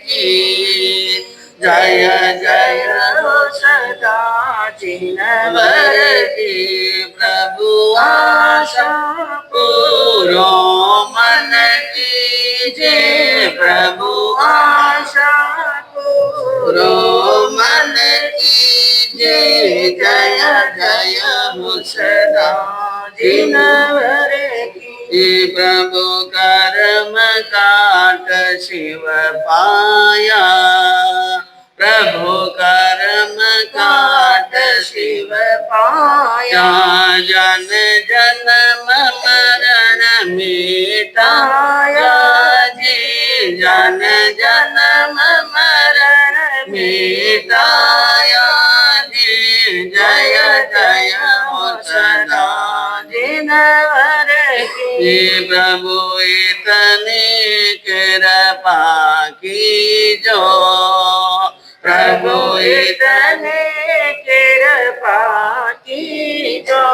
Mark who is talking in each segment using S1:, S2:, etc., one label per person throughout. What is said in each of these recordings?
S1: की जय जय हो सदा जिनवर की प्रभु आशा पूरो मन की जय प्रभु आशा पूरो मन की जय जय जय हो सदा जिनवर की प्रभु कर्म काट शिव पाया प्रभु कर्म काट शिव पाया जन जन्म मरण मिटाया जी जन जन्म मरण मिटाया जी जय जय हो सदा जिनवर की प्रभु इतने कृपा की जो प्रभु इतने कृपा की जो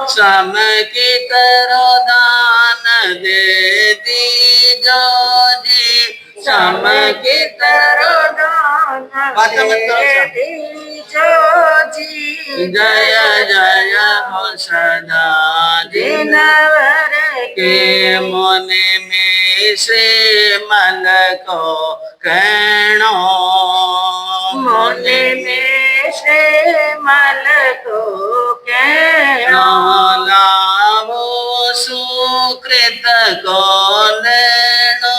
S1: सम की तरह दान दे दी जो जी सम की तरह दान दे दी जो जी जय जय हो सदा जिनवर के मन में से मन को कहनो मन में से मन को कहनो लाभो सुकृत को लेनो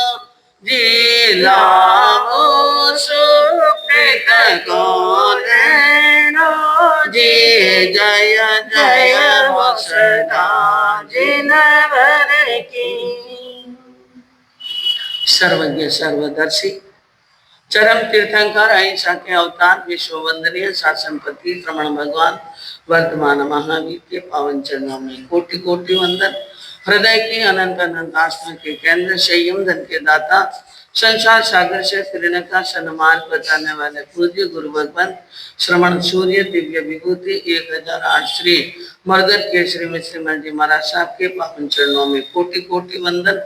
S1: जी लाभो सुकृत को लेनो जी जय जय हो सदा जिनवर की सर्वज्ञ सर्वदर्शी चरम तीर्थंकर अहिंसा के अवतार विश्व वंदनीय शासनपति रमण भगवान वर्तमान महावीर के पावन चरणों में कोटि कोटि वंदन। हृदय की अनंत अनंत आस्था के केंद्र संयम धन के दाता संसार सागर से फिरने का सन्मार्ग बताने वाले पूज्य गुरु भगवान श्रवण सूर्य दिव्य विभूति 1008 श्री मर्दर केसरी मिश्री जी महाराज साहब के पावन चरणों में कोटि कोटि वंदन।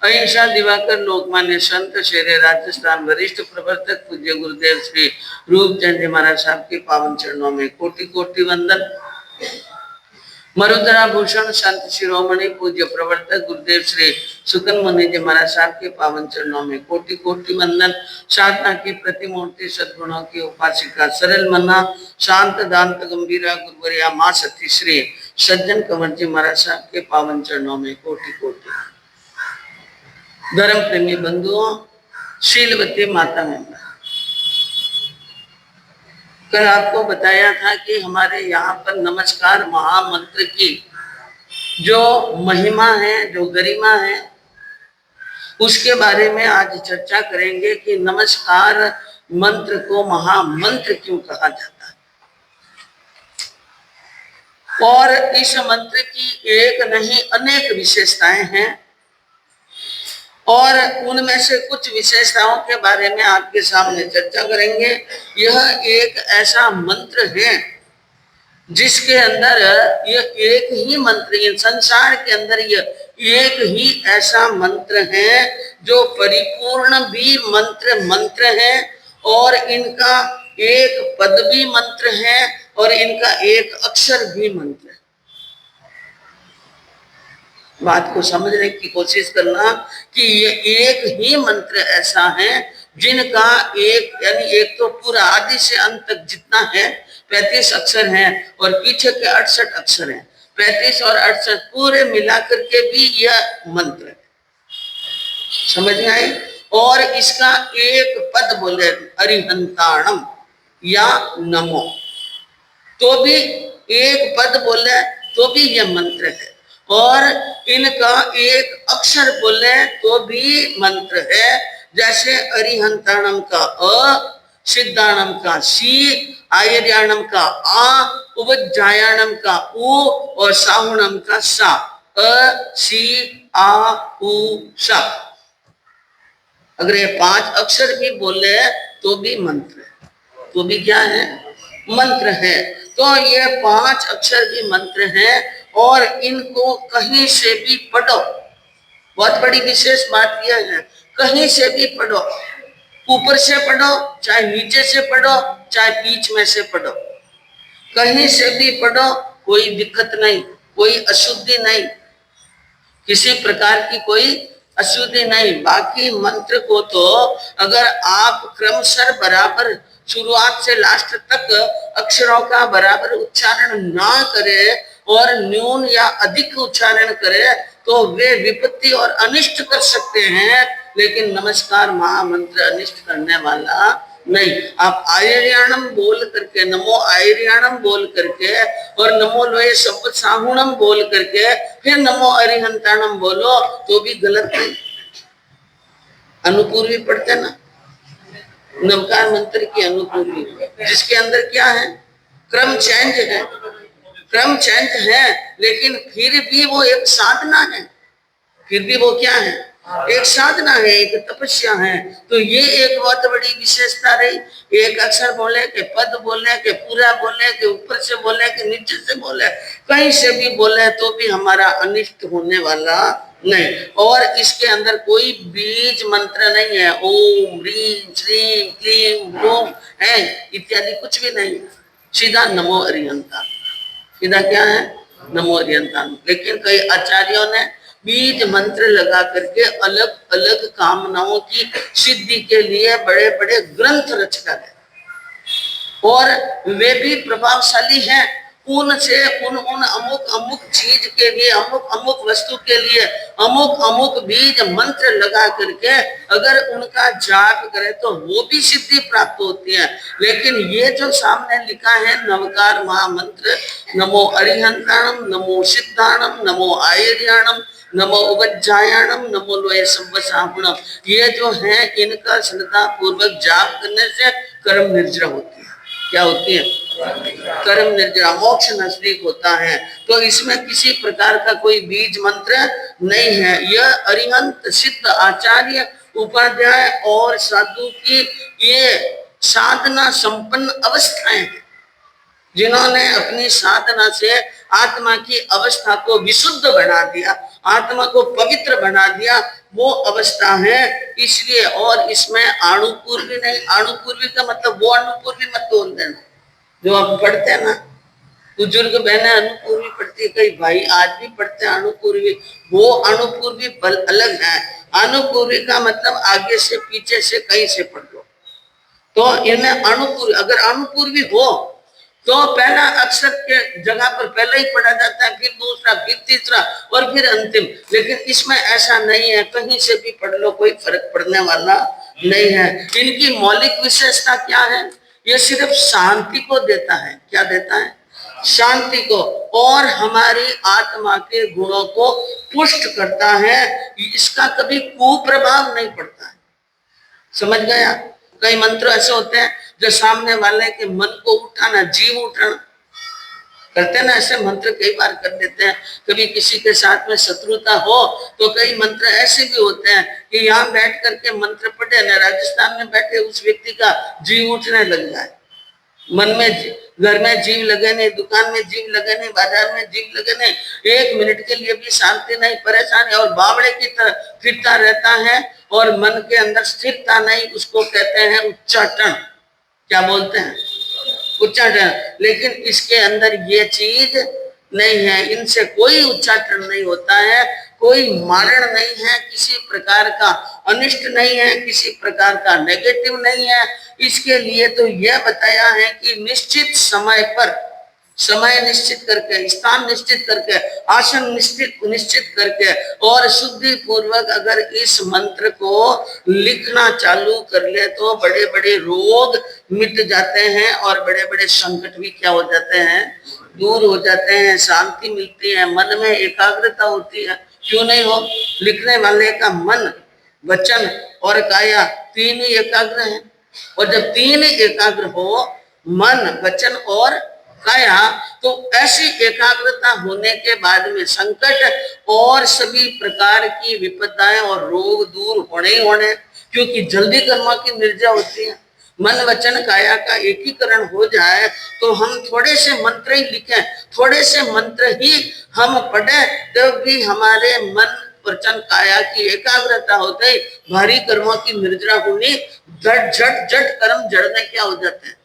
S1: अहिंसा दिवाकर लोकमान्य संत शेरे राजस्थान वरिष्ठ प्रवर्तक पूज्य गुरुदेव श्री रूपचंद जी महाराज साहब के पावन चरणों में कोटि कोटि वंदन। मरुद्रा भूषण संत शिरोमणि पूज्य प्रवर्तक गुरुदेव श्री सुकन मुनि जी महाराज साहब के पावन चरणों में कोटि कोटि वंदन। साधना की प्रतिमूर्ति सद्गुणों की उपासिका सरल मना शांत दांत गंभीरा गुरुवरिया माँ सती श्री सज्जन कंवर जी महाराज साहब के पावन चरणों में कोटि कोटि। धर्म प्रेमी बंधुओं, शीलवती माता महिला, कल आपको बताया था कि हमारे यहाँ पर नमस्कार महामंत्र की जो महिमा है, जो गरिमा है, उसके बारे में आज चर्चा करेंगे कि नमस्कार मंत्र को महामंत्र क्यों कहा जाता है। और इस मंत्र की एक नहीं अनेक विशेषताएं हैं और उनमें से कुछ विशेषताओं के बारे में आपके सामने चर्चा करेंगे। यह एक ऐसा मंत्र है जिसके अंदर यह एक ही मंत्र, संसार के अंदर यह एक ही ऐसा मंत्र है जो परिपूर्ण भी मंत्र है और इनका एक पद भी मंत्र है और इनका एक अक्षर भी मंत्र है। बात को समझने की कोशिश करना कि ये एक ही मंत्र ऐसा है जिनका एक यानी एक तो पूरा आदि से अंत तक जितना है 35 अक्षर हैं और पीछे के 68 अक्षर हैं। 35 और 68 पूरे मिलाकर के भी यह मंत्र है, समझ में आए। और इसका एक पद बोले अरिहंताणम या नमो, तो भी एक पद बोले तो भी यह मंत्र है। और इनका एक अक्षर बोले तो भी मंत्र है। जैसे अरिहंताणम का अ, सिद्धाणम का सी, आयर्याणम का आ, उपजायाणम का उ और साहुणम का सा। अ सी आ उ सा। अगर ये 5 अक्षर भी बोले तो भी मंत्र है, तो भी क्या है? मंत्र है। तो ये 5 अक्षर भी मंत्र है और इनको कहीं से भी पढ़ो। बहुत बड़ी विशेष बात यह है, कहीं से भी पढ़ो। ऊपर से पढ़ो, चाहे नीचे से पढ़ो, चाहे बीच में से पढ़ो, कहीं से भी पढ़ो, कोई दिक्कत नहीं, कोई अशुद्धि नहीं, किसी प्रकार की कोई अशुद्धि नहीं। बाकी मंत्र को तो अगर आप क्रमशः बराबर शुरुआत से लास्ट तक अक्षरों का बराबर उच्चारण ना करे और न्यून या अधिक उच्चारण करे तो वे विपत्ति और अनिष्ट कर सकते हैं, लेकिन नमस्कार महामंत्र अनिष्ट करने वाला नहीं। आप आयर्याणम बोल करके, नमो आयर्याणम बोल करके और नमो लोये सब साहुणम बोल करके फिर नमो अरिहंताणम बोलो तो भी गलत नहीं। अनुपूर्वी पढ़ते ना, नवकार मंत्र की अनुपूर्वी, जिसके अंदर क्या है, क्रम चेंज है, क्रम चेंज है, लेकिन फिर भी वो एक साधना है, फिर भी वो क्या है, एक साधना है, एक तपस्या है। तो ये एक बहुत बड़ी विशेषता रही। एक अक्षर बोले के पद बोले के पूरा बोले के ऊपर से बोले के नीचे से बोले, कहीं से भी बोले तो भी हमारा अनिष्ट होने वाला नहीं। और इसके अंदर कोई बीज मंत्र नहीं है, ओम ह्रीम श्रीम क्लीम ह्रूम है इत्यादि कुछ भी नहीं, सीधा नमो अरिहंता, सीधा क्या है, नमो अरिहंता। लेकिन कई आचार्यों ने बीज मंत्र लगा करके अलग अलग कामनाओं की सिद्धि के लिए बड़े बड़े ग्रंथ रच डाले, और वे भी प्रभावशाली हैं। उनसे उन अमुक अमुक चीज के लिए, अमुक अमुक वस्तु के लिए अमुक अमुक बीज मंत्र लगा करके अगर उनका जाप करे तो वो भी सिद्धि प्राप्त होती है। लेकिन ये जो सामने लिखा है नवकार महामंत्र, नमो अरिहंताणम, नमो सिद्धाणम, नमो आयर्याणम, नमो उपज्जायाणम, नमो लोये संवसाहुणम, ये जो है इनका श्रद्धा पूर्वक जाप करने से कर्म निर्जरा होती है। क्या होती है, कर्म निर्जरा, मोक्ष नजदीक होता है। तो इसमें किसी प्रकार का कोई बीज मंत्र नहीं है। यह अरिहंत सिद्ध आचार्य उपाध्याय और साधु की ये साधना संपन्न अवस्थाएं हैं, जिन्होंने अपनी साधना से आत्मा की अवस्था को विशुद्ध बना दिया, आत्मा को पवित्र बना दिया, वो अवस्था है। इसलिए, और इसमें अणुपूर्वी नहीं, अणुपूर्वी का मतलब वो अणुपूर्वी मत बोल देना जो आप पढ़ते हैं ना, बुजुर्ग बहने अनुपूर्वी पढ़ती है, कई भाई आज भी पढ़ते हैं अनुपूर्वी, वो अनुपूर्वी बल अलग है। अनुपूर्वी का मतलब आगे से पीछे से कहीं से पढ़ लो। तो इनमें अनुपूर्वी, अगर अनुपूर्वी हो तो पहला अक्षर के जगह पर पहले ही पढ़ा जाता है, फिर दूसरा, फिर तीसरा और फिर अंतिम। लेकिन इसमें ऐसा नहीं है, कहीं से भी पढ़ लो, कोई फर्क पड़ने वाला नहीं है। इनकी मौलिक विशेषता क्या है, ये सिर्फ शांति को देता है। क्या देता है, शांति को, और हमारी आत्मा के गुणों को पुष्ट करता है। इसका कभी कुप्रभाव नहीं पड़ता है। समझ गया। कई मंत्र ऐसे होते हैं जो सामने वाले के मन को उठाना, जीव उठाना करते हैं ना, ऐसे मंत्र कई बार कर देते हैं। कभी किसी के साथ में शत्रुता हो तो कई मंत्र ऐसे भी होते हैं कि यहाँ बैठ करके मंत्र पढ़े ना, राजस्थान में बैठे उस व्यक्ति का जीव उठने लग जाए, मन में, घर में जीव लगे नहीं, दुकान में जीव लगे नहीं, बाजार में जीव लगे नहीं, एक मिनट के लिए भी शांति नहीं, परेशानी, और बावड़े की तरह फिरता रहता है और मन के अंदर स्थिरता नहीं, उसको कहते हैं उच्चाटन। क्या बोलते हैं, उच्चाटन। लेकिन इसके अंदर ये चीज नहीं है, इनसे कोई उच्चाटन नहीं होता है, कोई मारण नहीं है, किसी प्रकार का अनिष्ट नहीं है, किसी प्रकार का नेगेटिव नहीं है। इसके लिए तो यह बताया है कि निश्चित समय पर, समय निश्चित करके, स्थान निश्चित करके, आसन निश्चित करके और शुद्धि पूर्वक अगर इस मंत्र को लिखना चालू कर ले तो बड़े बड़े रोग मिट जाते हैं और बड़े बड़े संकट भी क्या हो जाते हैं, दूर हो जाते हैं, शांति मिलती है, मन में एकाग्रता होती है। क्यों नहीं हो, लिखने वाले का मन, वचन और काया तीन ही एकाग्र है, और जब तीन ही एकाग्र हो, मन, वचन और काया, तो ऐसी एकाग्रता होने के बाद में संकट और सभी प्रकार की विपदाएं और रोग दूर होने ही होने, क्योंकि जल्दी कर्मा की निर्जा होती है। मन वचन काया का एकीकरण हो जाए तो हम थोड़े से मंत्र ही लिखें, थोड़े से मंत्र ही हम पढ़े, तब भी हमारे मन प्रचंड काया की एकाग्रता होते ही भारी कर्मों की निर्जरा होनी झट झट झट कर्म जड़ने क्या हो जाते हैं,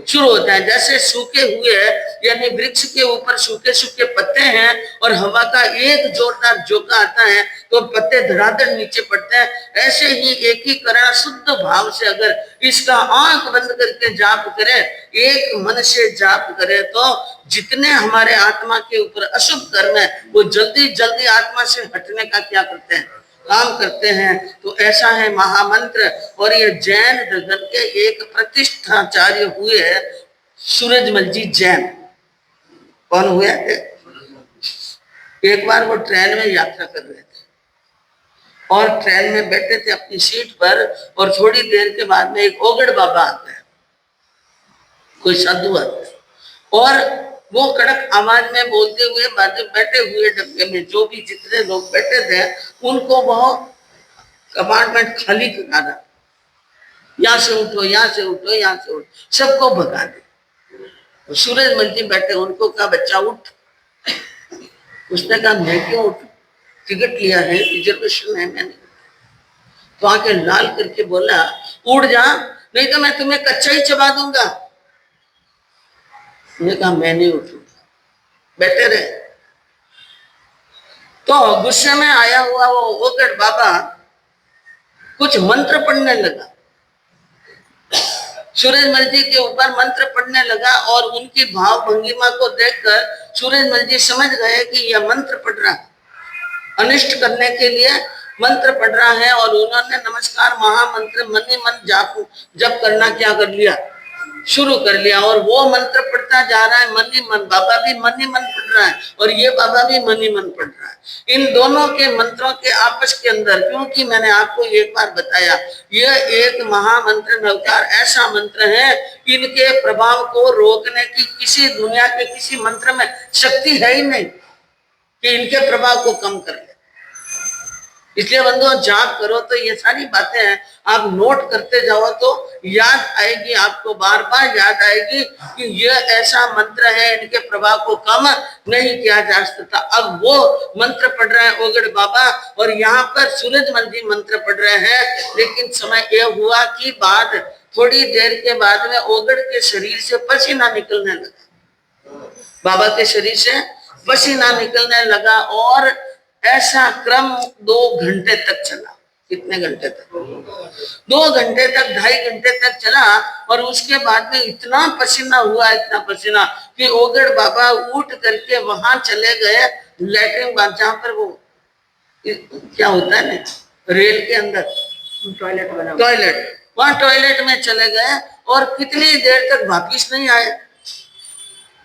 S1: शुरू होता है। जैसे सूखे हुए यानी वृक्ष के ऊपर सूखे सूखे पत्ते हैं और हवा का एक जोरदार झोंका आता है तो पत्ते धड़ाधड़ नीचे पड़ते हैं, ऐसे ही एकीकरण शुद्ध भाव से अगर इसका आंख बंद करके जाप करे, एक मन से जाप करे, तो जितने हमारे आत्मा के ऊपर अशुभ कर्म है वो जल्दी जल्दी आत्मा से हटने का क्या करते हैं, काम करते हैं। तो ऐसा है महामंत्र। और ये जैन दर्शन के एक प्रतिष्ठाचार्य हुए सूरजमल जी जैन। कौन हुए थे? एक बार वो ट्रेन में यात्रा कर रहे थे और ट्रेन में बैठे थे अपनी सीट पर, और थोड़ी देर के बाद में एक ओगड़ बाबा आता है, कोई साधु आता है, और वो कड़क आवाज में बोलते हुए बैठे हुए डब्बे में जो भी जितने लोग बैठे थे उनको वो कंपार्टमेंट खाली करा रहा, यहाँ से उठो, यहाँ से उठो, यहाँ से उठो, सबको भगा दे। सूरजमल जी बैठे, उनको कहा बच्चा उठ। उसने कहा मैं क्यों उठूं, टिकट लिया है, रिजर्वेशन है, मैंने। तो आके लाल करके बोला उठ जा, नहीं तो मैं तुम्हें कच्चा ही चबा दूंगा। मैंने कहा मैं नहीं उठूंगा, बैठे रहे। तो गुस्से में आया हुआ वो ओगड़ बाबा कुछ मंत्र पढ़ने लगा, सूरजमल जी के ऊपर मंत्र पढ़ने लगा, और उनकी भाव भंगिमा को देखकर सूरजमल जी समझ गए कि यह मंत्र पढ़ रहा है, अनिष्ट करने के लिए मंत्र पढ़ रहा है। और उन्होंने नमस्कार महामंत्र मन ही मन जप करना क्या कर लिया, शुरू कर लिया। और वो मंत्र पढ़ता जा रहा है मन ही मन, बाबा भी मन ही मन पढ़ रहा है और ये बाबा भी मन ही मन पढ़ रहा है। इन दोनों के मंत्रों के आपस के अंदर, क्योंकि मैंने आपको एक बार बताया यह एक महामंत्र नवकार ऐसा मंत्र है, इनके प्रभाव को रोकने की किसी दुनिया के किसी मंत्र में शक्ति है ही नहीं कि इनके प्रभाव को कम कर ले। इसलिए बंधुओं जाप करो तो ये सारी बातें हैं, आप नोट करते जाओ तो याद आएगी, आपको बार बार याद आएगी कि ये ऐसा मंत्र है, इनके प्रभाव को कम नहीं किया जा सकता। अब वो मंत्र पढ़ रहे हैं ओगड़ बाबा और यहाँ पर सूरजमल जी मंत्र पढ़ रहे हैं, लेकिन समय यह हुआ कि बाद थोड़ी देर के बाद में ओगड़ के शरीर से पसीना निकलने लगा, बाबा के शरीर से पसीना निकलने लगा। और ऐसा क्रम 2 घंटे तक चला। कितने घंटे तक? 2 घंटे तक, 2.5 घंटे तक चला। और उसके बाद में इतना पसीना हुआ, इतना पसीना कि ओगड़ बाबा उठ करके वहां चले गए लैट्रिन बाथ, जहां पर वो क्या होता है ना रेल के अंदर टॉयलेट बना, टॉयलेट, वहां टॉयलेट में चले गए और कितनी देर तक वापिस नहीं आए।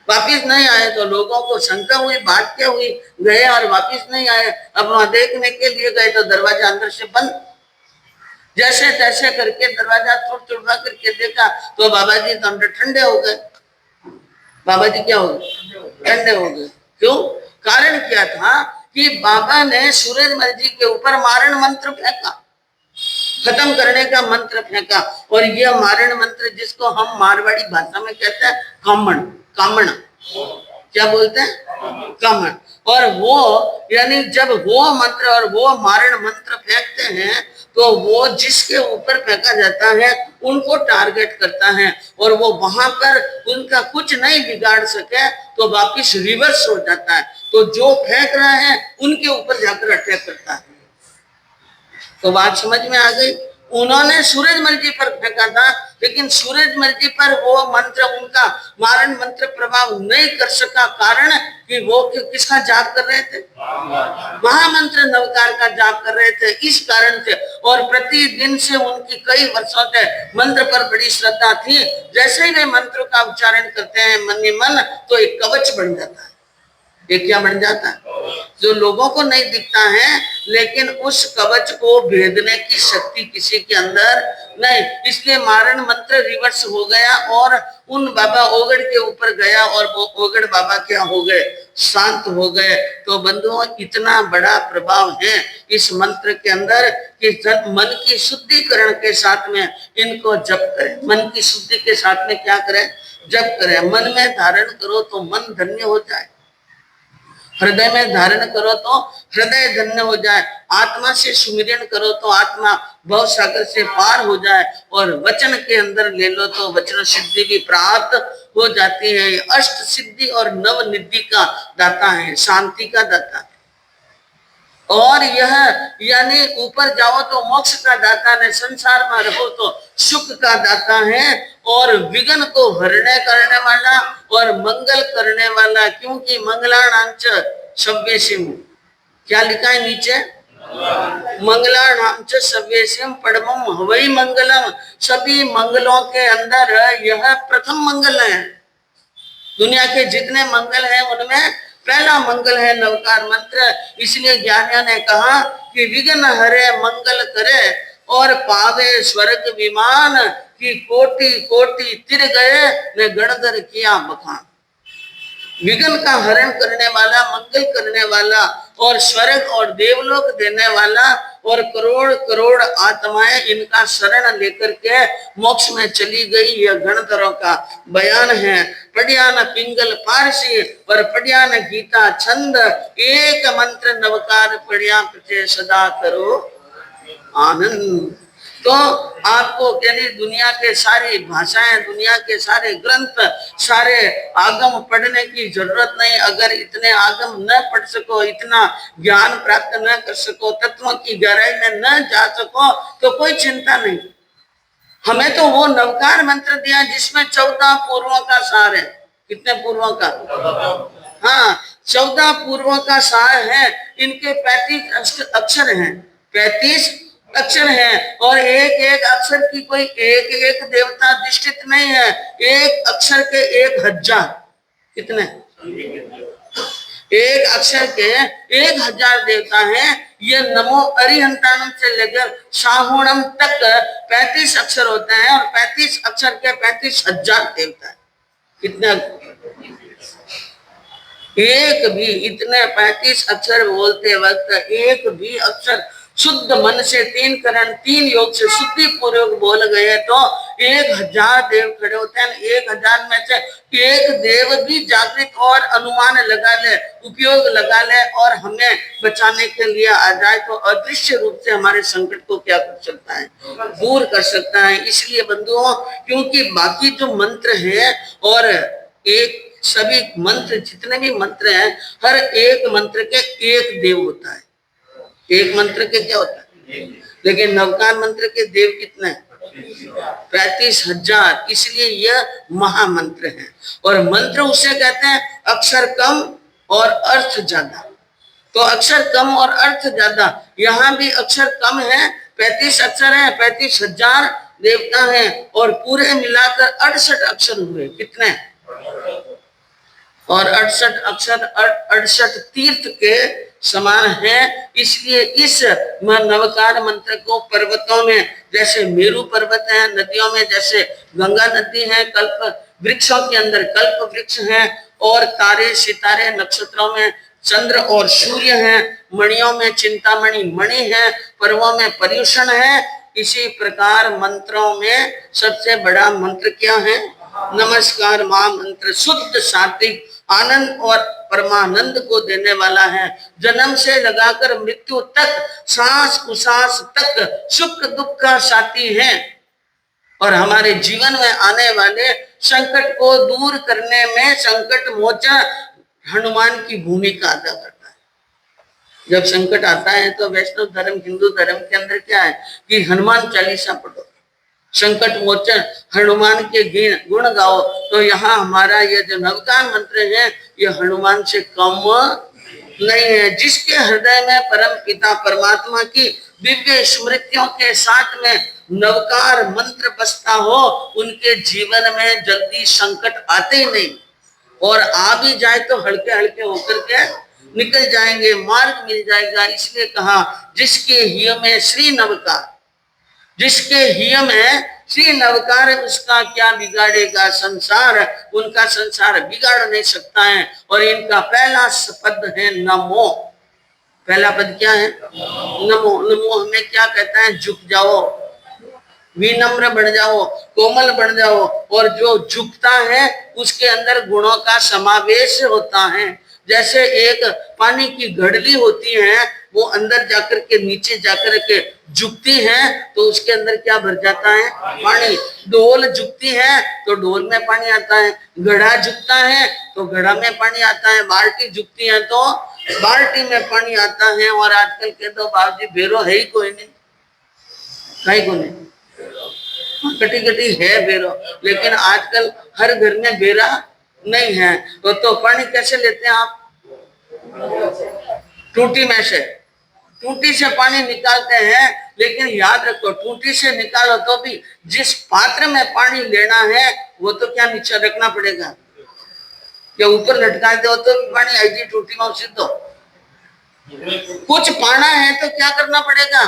S1: वापिस नहीं आए तो लोगों को शंका हुई, बात क्या हुई, गए और वापिस नहीं आए। अब वहां देखने के लिए गए तो दरवाजा अंदर से बंद। जैसे तैसे करके दरवाजा तोड़ करके देखा तो बाबा जी तो अंदर ठंडे हो गए। बाबा जी क्या हो गए? ठंडे हो गए। क्यों? कारण क्या था कि बाबा ने सूरजमल जी के ऊपर मारण मंत्र फेंका, खत्म करने का मंत्र फेंका। और यह मारण मंत्र जिसको हम मारवाड़ी भाषा में कहते हैं कामण, कामण क्या बोलते हैं? कामण। और वो यानी जब वो मंत्र और वो मारण मंत्र फेंकते हैं तो वो जिसके ऊपर फेंका जाता है उनको टारगेट करता है और वो वहां पर उनका कुछ नहीं बिगाड़ सके तो वापिस रिवर्स हो जाता है। तो जो फेंक रहे हैं उनके ऊपर जाकर अटैक करता है। तो बात समझ में आ गई। उन्होंने सूरजमल जी पर फेंका था, लेकिन सूरजमल जी पर वो मंत्र, उनका मारण मंत्र प्रभाव नहीं कर सका। कारण कि वो किसका जाप कर रहे थे? महामंत्र नवकार का जाप कर रहे थे, इस कारण से। और प्रतिदिन से उनकी कई वर्षों से मंत्र पर बड़ी श्रद्धा थी। जैसे ही वे मंत्र का उच्चारण करते हैं मन ही मन, तो एक कवच बन जाता है। ये क्या बन जाता है? जो लोगों को नहीं दिखता है, लेकिन उस कवच को भेदने की शक्ति किसी के अंदर नहीं। इसलिए मारण मंत्र रिवर्स हो गया और उन बाबा ओगड़ के ऊपर गया और वो ओगड़ बाबा क्या हो गए? शांत हो गए। तो बंधुओं इतना बड़ा प्रभाव है इस मंत्र के अंदर कि मन की शुद्धिकरण के साथ में इनको जप करें। मन की शुद्धि के साथ में क्या करें? जप करें। मन में धारण करो तो मन धन्य हो जाए। हृदय में धारण करो तो हृदय धन्य हो जाए, आत्मा से सुमिरन करो तो आत्मा भव सागर से पार हो जाए, और वचन के अंदर ले लो तो वचन सिद्धि भी प्राप्त हो जाती है। अष्ट सिद्धि और नव निधि का दाता है, शांति का दाता है। और यह यानी ऊपर जाओ तो मोक्ष का दाता है, संसार में रहो तो सुख का दाता है, और विघ्न को हरने करने वाला और मंगल करने वाला, क्योंकि मंगलानांच सव्येशिम, क्या लिखा है नीचे, मंगलानांच सव्येशिम परमम हवै मंगलम, सभी मंगलों के अंदर यह प्रथम मंगल है। दुनिया के जितने मंगल हैं उनमें पहला मंगल है नवकार मंत्र। इसलिए ज्ञानियों ने कहा कि विघ्न हरे मंगल करे और पावे स्वर्ग विमान, की कोटि कोटि तिर गए ने गणधर किया बखान। विघ्न का हरण करने वाला, मंगल करने वाला, और स्वर्ग और देवलोक देने वाला, और करोड़ करोड़ आत्माएं इनका शरण लेकर के मोक्ष में चली गई, यह गणधरों का बयान है। पढ़िया न पिंगल पारसी और पढ़िया न गीता छंद, एक मंत्र नवकार पढ़िया प्रचे सदा करो आनंद। तो आपको यानी दुनिया के सारी भाषाएं, दुनिया के सारे ग्रंथ, सारे आगम पढ़ने की जरूरत नहीं। अगर इतने आगम न पढ़ सको, इतना ज्ञान प्राप्त न कर सको, तत्वों की गहराई में न जा सको, तो कोई चिंता नहीं। हमें तो वो नवकार मंत्र दिया जिसमें 14 पूर्वों का सार है। कितने पूर्वों का? हाँ, 14 पूर्वों का सार है। इनके 35 अक्षर हैं, 35 अक्षर हैं, और एक एक अक्षर की कोई एक एक देवता अधिष्ठित नहीं है। एक अक्षर के 1000, कितने? एक अक्षर के 1000 देवता हैं। ये नमो अरिहंतानम से लेकर साहुणम तक 35 अक्षर होते हैं, और 35 अक्षर के 35,000 देवता है। कितने? एक भी इतने 35 अक्षर बोलते वक्त एक भी अक्षर शुद्ध मन से 3 करण 3 योग से शुद्धि पूर्वक बोल गए तो 1000 देव खड़े होते हैं। 1000 में से एक देव भी जागृत और अनुमान लगा ले, उपयोग लगा ले, और हमें बचाने के लिए आ जाए, तो अदृश्य रूप से हमारे संकट को क्या कर सकता है? दूर कर सकता है। इसलिए बंधुओं, क्योंकि बाकी जो मंत्र हैं, और एक सभी मंत्र, जितने भी मंत्र हैं, हर एक मंत्र के एक देव होता है। एक मंत्र के क्या होता है? लेकिन नवकार मंत्र के देव कितने हैं? 35,000। इसलिए यह महामंत्र है। और मंत्र उसे कहते हैं अक्षर कम और अर्थ ज्यादा। तो अक्षर कम और अर्थ ज्यादा, यहाँ भी अक्षर कम है, 35 अक्षर है, 35,000 देवता हैं, और पूरे मिलाकर 68 अक्षर हुए। कितने? और 68 अक्षर 68 तीर्थ के समान है। इसलिए इस नवकार मंत्र को पर्वतों में जैसे मेरु पर्वत है, नदियों में जैसे गंगा नदी है, कल्प वृक्षों के अंदर कल्प वृक्ष है, और तारे सितारे नक्षत्रों में चंद्र और सूर्य हैं, मणियों में चिंतामणि मणि है, पर्वों में पर्युषण है। इसी प्रकार मंत्रों में सबसे बड़ा मंत्र क्या है? नमस्कार महामंत्र शुद्ध सात्विक आनंद और परमानंद को देने वाला है। जन्म से लगाकर मृत्यु तक, सांस कुसास तक सुख दुख का साथी है, और हमारे जीवन में आने वाले संकट को दूर करने में संकट मोचन हनुमान की भूमिका अदा करता है। जब संकट आता है तो वैष्णव धर्म, हिंदू धर्म के अंदर क्या है कि हनुमान चालीसा पढ़ो, संकट मोचन हनुमान के गुण गाओ। तो यहाँ हमारा ये जो नवकार मंत्र है, ये हनुमान से कम नहीं है। जिसके हृदय में परम पिता परमात्मा की दिव्य स्मृतियों के साथ में नवकार मंत्र बसता हो, उनके जीवन में जल्दी संकट आते ही नहीं, और आ भी जाए तो हल्के हल्के होकर के निकल जाएंगे, मार्ग मिल जाएगा। इसलिए कहा जिसके हिय में श्री नवकार, जिसके हिय में श्री नवकार, उसका क्या बिगाड़ेगा संसार? उनका संसार बिगाड़ नहीं सकता है। और इनका पहला पद है नमो। पहला पद क्या है? नमो। नमो हमें क्या कहता है? झुक जाओ, विनम्र बन जाओ, कोमल बन जाओ। और जो झुकता है उसके अंदर गुणों का समावेश होता है। जैसे एक पानी की घड़ली होती है, वो अंदर जाकर के नीचे जाकर के झुकती है तो उसके अंदर क्या भर जाता है? पानी। डोल झुकती है तो डोल में पानी आता है, घड़ा झुकता है तो घड़ा में पानी आता है, बाल्टी झुकती है तो बाल्टी में पानी आता है। और आजकल के तो बाबूजी बेरो है ही कोई नहीं, कहीं को नहीं, कटी कटी है बेरो, लेकिन आजकल हर घर में बेरा नहीं है। तो पानी कैसे लेते हैं आप? टूटी में से, टूटी से पानी निकालते हैं। लेकिन याद रखो, टूटी से निकालो तो भी जिस पात्र में पानी लेना है वो तो क्या नीचे रखना पड़ेगा, या ऊपर लटका दो तो पानी आई टूटी में सिद्ध हो। कुछ पाना है तो क्या करना पड़ेगा?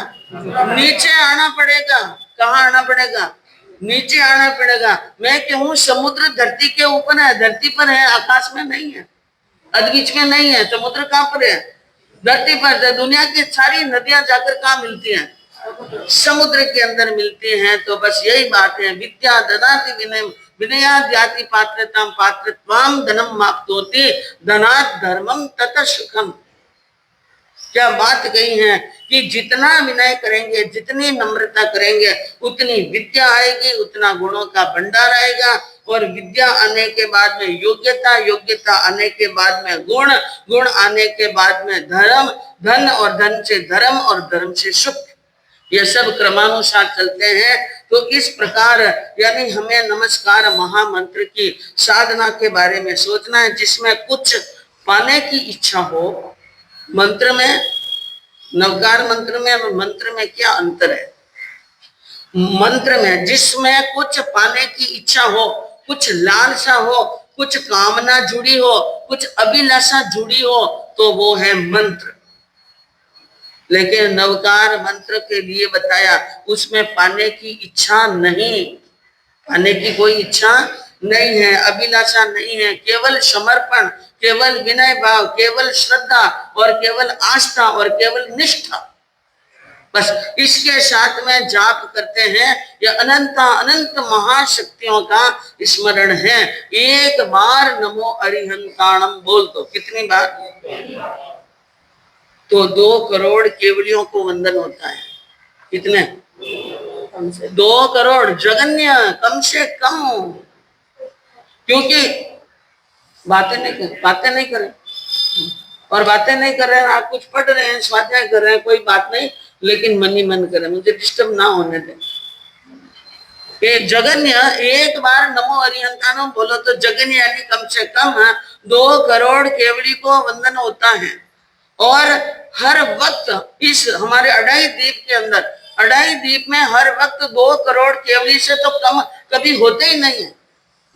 S1: नीचे आना पड़ेगा। कहाँ आना पड़ेगा? नीचे आना पड़ेगा। मैं कहूँ समुद्र धरती के ऊपर है, धरती पर है, आकाश में नहीं है, अधबीच में नहीं है। समुद्र कहाँ पर है? धरती पर। दुनिया की सारी नदियां जाकर कहाँ मिलती हैं? समुद्र के अंदर मिलती हैं। तो बस यही बात है, विद्या ददाति विनय विनया जाति पात्रताम पात्रत्वाम धनम माप्तोति धनात् धर्मम ततः सुखम। क्या बात कही है कि जितना विनय करेंगे, जितनी नम्रता करेंगे, उतनी विद्या आएगी, उतना गुणों का भंडार आएगा। और विद्या आने के बाद में योग्यता, योग्यता आने के बाद में गुण, गुण आने के बाद में धर्म, धन और धन से धर्म और धर्म से सुख। ये सब क्रमानुसार चलते हैं। तो इस प्रकार यानी हमें नमस्कार महामंत्र की साधना के बारे में सोचना है, जिसमें कुछ पाने की इच्छा हो। मंत्र में, नवकार मंत्र में और मंत्र में क्या अंतर है? मंत्र में जिसमें कुछ पाने की इच्छा हो, कुछ लालसा हो, कुछ कामना जुड़ी हो, कुछ अभिलाषा जुड़ी हो, तो वो है मंत्र। लेकिन नवकार मंत्र के लिए बताया, उसमें पाने की इच्छा नहीं, पाने की कोई इच्छा नहीं है, अभिलाषा नहीं है, केवल समर्पण, केवल विनय भाव, केवल श्रद्धा और केवल आस्था और केवल निष्ठा, बस इसके साथ में जाप करते हैं। यह अनंत अनंत महाशक्तियों का स्मरण है। एक बार नमो अरिहंताणम बोल दो। कितनी बार? तो 2 करोड़ केवलियों को वंदन होता है। कितने? 2 करोड़ जगन्य, कम से कम। क्योंकि बातें नहीं करें और बातें नहीं कर रहे हैं, आप कुछ पढ़ रहे हैं, स्वाध्याय कर रहे हैं, कोई बात नहीं, लेकिन मन ही मन करें, मुझे डिस्टर्ब ना होने दें। जगन्य, एक बार नमो अरिहंताणम बोलो तो जगन्य यानी कम से कम 2 करोड़ केवली को वंदन होता है। और हर वक्त इस हमारे अढ़ाई द्वीप के अंदर, अढ़ाई द्वीप में हर वक्त 2 करोड़ केवली से तो कम कभी होते ही नहीं है।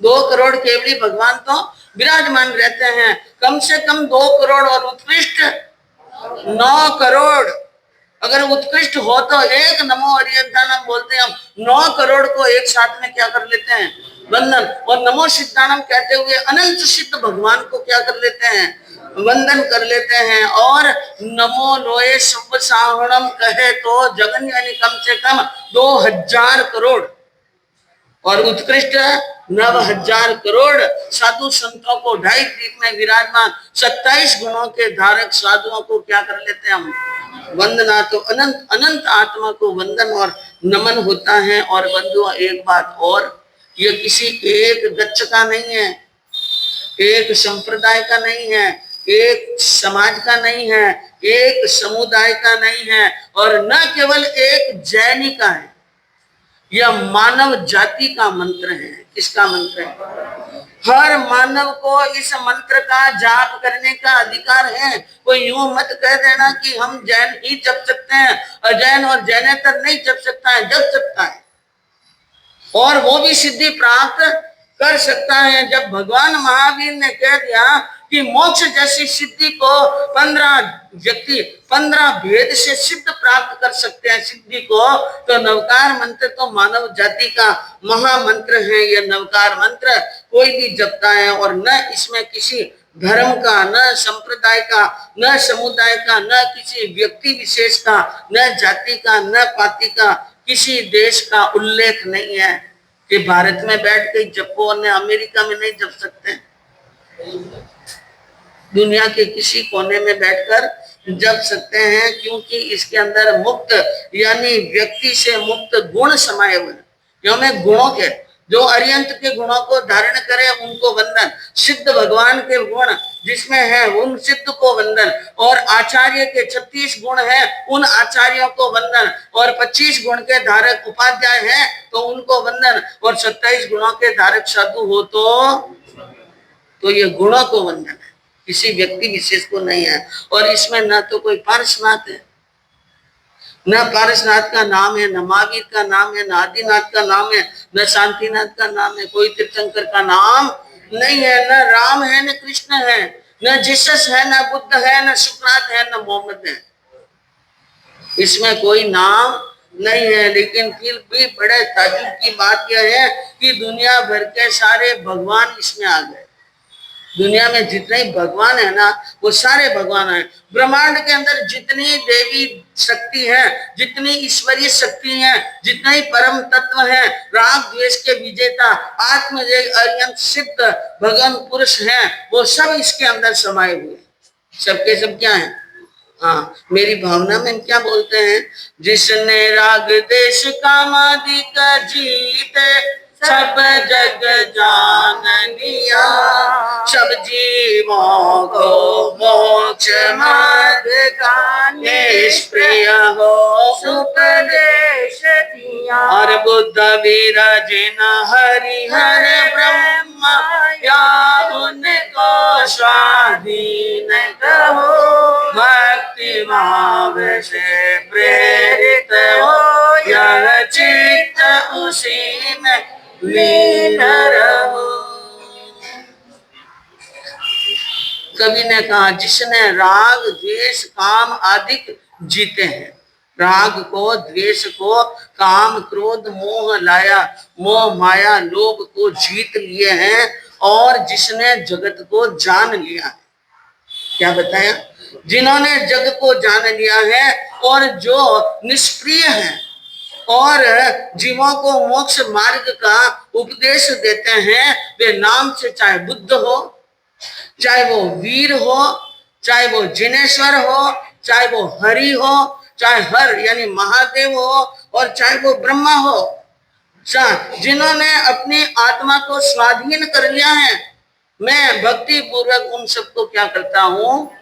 S1: 2 करोड़ केवली भगवान तो विराजमान रहते हैं। कम से कम 2 करोड़ और उत्कृष्ट 9 करोड़। अगर उत्कृष्ट हो तो एक नमो अरिहंताणम बोलते हैं हम, 9 करोड़ को एक साथ में क्या कर लेते हैं? वंदन। और नमो सिद्धानम कहते हुए अनंत सिद्ध भगवान को क्या कर लेते हैं? वंदन कर लेते हैं। और नमो लोए सब साहणम कहे तो जगन यानी कम से कम 2000 करोड़ और उत्कृष्ट 9000 करोड़ साधु संतों को ढाई द्वीप में विराजमान 27 गुणों के धारक साधुओं को क्या कर लेते हैं हम? वंदना। तो अनंत अनंत आत्मा को वंदन और नमन होता है। और बंधुओं एक बात और, ये किसी एक गच्छ का नहीं है, एक संप्रदाय का नहीं है, एक समाज का नहीं है, एक समुदाय का नहीं है, और न केवल एक जैनी का है। यह मानव जाति का मंत्र है। किसका मंत्र है? हर मानव को इस मंत्र का जाप करने का अधिकार है। कोई यूं मत कह देना कि हम जैन ही जप सकते हैं, अजैन और जैनेतर नहीं जप सकता है। जप सकता है और वो भी सिद्धि प्राप्त कर सकता है। जब भगवान महावीर ने कह दिया कि मोक्ष जैसी सिद्धि को 15 व्यक्ति 15 भेद से सिद्ध प्राप्त कर सकते हैं सिद्धि को, तो नवकार मंत्र तो मानव जाति का महामंत्र है। यह नवकार मंत्र कोई भी जपता है और न इसमें किसी धर्म का, न संप्रदाय का, न समुदाय का, न किसी व्यक्ति विशेष का, न जाति का, न पाति का, किसी देश का उल्लेख नहीं है कि भारत में बैठ के जपो और अमेरिका में नहीं जप सकते। दुनिया के किसी कोने में बैठकर जप सकते हैं, क्योंकि इसके अंदर मुक्त यानी व्यक्ति से मुक्त गुण समाये हुए हैं। जो में गुणों के, जो अरियंत के गुणों को धारण करे उनको वंदन, सिद्ध भगवान के गुण जिसमें है उन सिद्ध को वंदन, और आचार्य के 36 गुण है उन आचार्यों को वंदन, और 25 गुण के धारक उपाध्याय हैं तो उनको वंदन, और 27 गुणों के धारक साधु हो तो ये गुणों को वंदन है, किसी व्यक्ति विशेष को नहीं है। और इसमें न तो कोई पार्श्वनाथ है, न पारसनाथ का नाम है, न महावीर का नाम है, न आदिनाथ का नाम है, न शांतिनाथ का नाम है, कोई तीर्थंकर का नाम नहीं है, न राम है न कृष्ण है, न जीसस है, न बुद्ध है, न सुकरात है, न मोहम्मद है, इसमें कोई नाम नहीं है। लेकिन फिर भी बड़े ताजुब की बात यह है कि दुनिया भर के सारे भगवान इसमें आ गए। दुनिया में जितने भगवान है ना वो सारे भगवान हैं। ब्रह्मांड के अंदर जितनी देवी शक्ति है, जितनी ईश्वरीय शक्ति है, जितने ही परम तत्व है, राग द्वेष के विजेता आत्मजय अरियंत सिद्ध भगवान पुरुष हैं, वो सब इसके अंदर समाये हुए हैं। सबके सब क्या है? हाँ, मेरी भावना में क्या बोलते हैं, जिसने राग देश काम आदि का जीते सब जग जान लिया, सब जीवों को मोक्ष मार्ग का निष्प्रिय हो उपदेश दिया। और बुद्ध वीर जिन हरिहर ब्रह्म या उनको स्वाधीन कहो, भक्ति भाव से प्रेरित हो यह चित्त उसी में लीन रहो। कवि ने कहा जिसने राग द्वेष काम आदि जीते हैं, राग को, द्वेष को, काम क्रोध मोह लाया, मोह माया लोभ को जीत लिए हैं, और जिसने जगत को जान लिया है। क्या बताया? जिन्होंने जग को जान लिया है और जो निष्प्रिय हैं और जीवों को मोक्ष मार्ग का उपदेश देते हैं, वे नाम से चाहे बुद्ध हो, चाहे वो वीर हो, चाहे वो जिनेश्वर हो, चाहे वो हरि हो, चाहे हर यानी महादेव हो, और चाहे वो ब्रह्मा हो, जिन्होंने अपनी आत्मा को स्वाधीन कर लिया है, मैं भक्ति पूर्वक उन सबको क्या करता हूँ?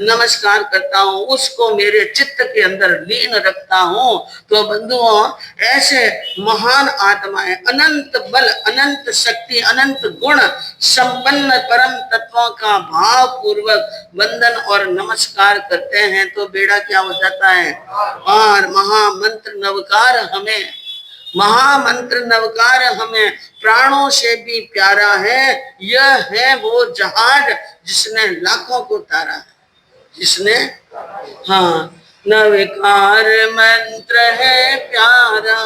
S1: नमस्कार करता हूँ, उसको मेरे चित्त के अंदर लीन रखता हूँ। तो बंधुओं, ऐसे महान आत्माएं, अनंत बल, अनंत शक्ति, अनंत गुण संपन्न परम तत्वों का भाव पूर्वक वंदन और नमस्कार करते हैं तो बेड़ा क्या हो जाता है? और महामंत्र नवकार हमें, महामंत्र नवकार हमें प्राणों से भी प्यारा है। यह है वो जहाज जिसने लाखों को तारा है, जिसने, हाँ, नवकार मंत्र है प्यारा,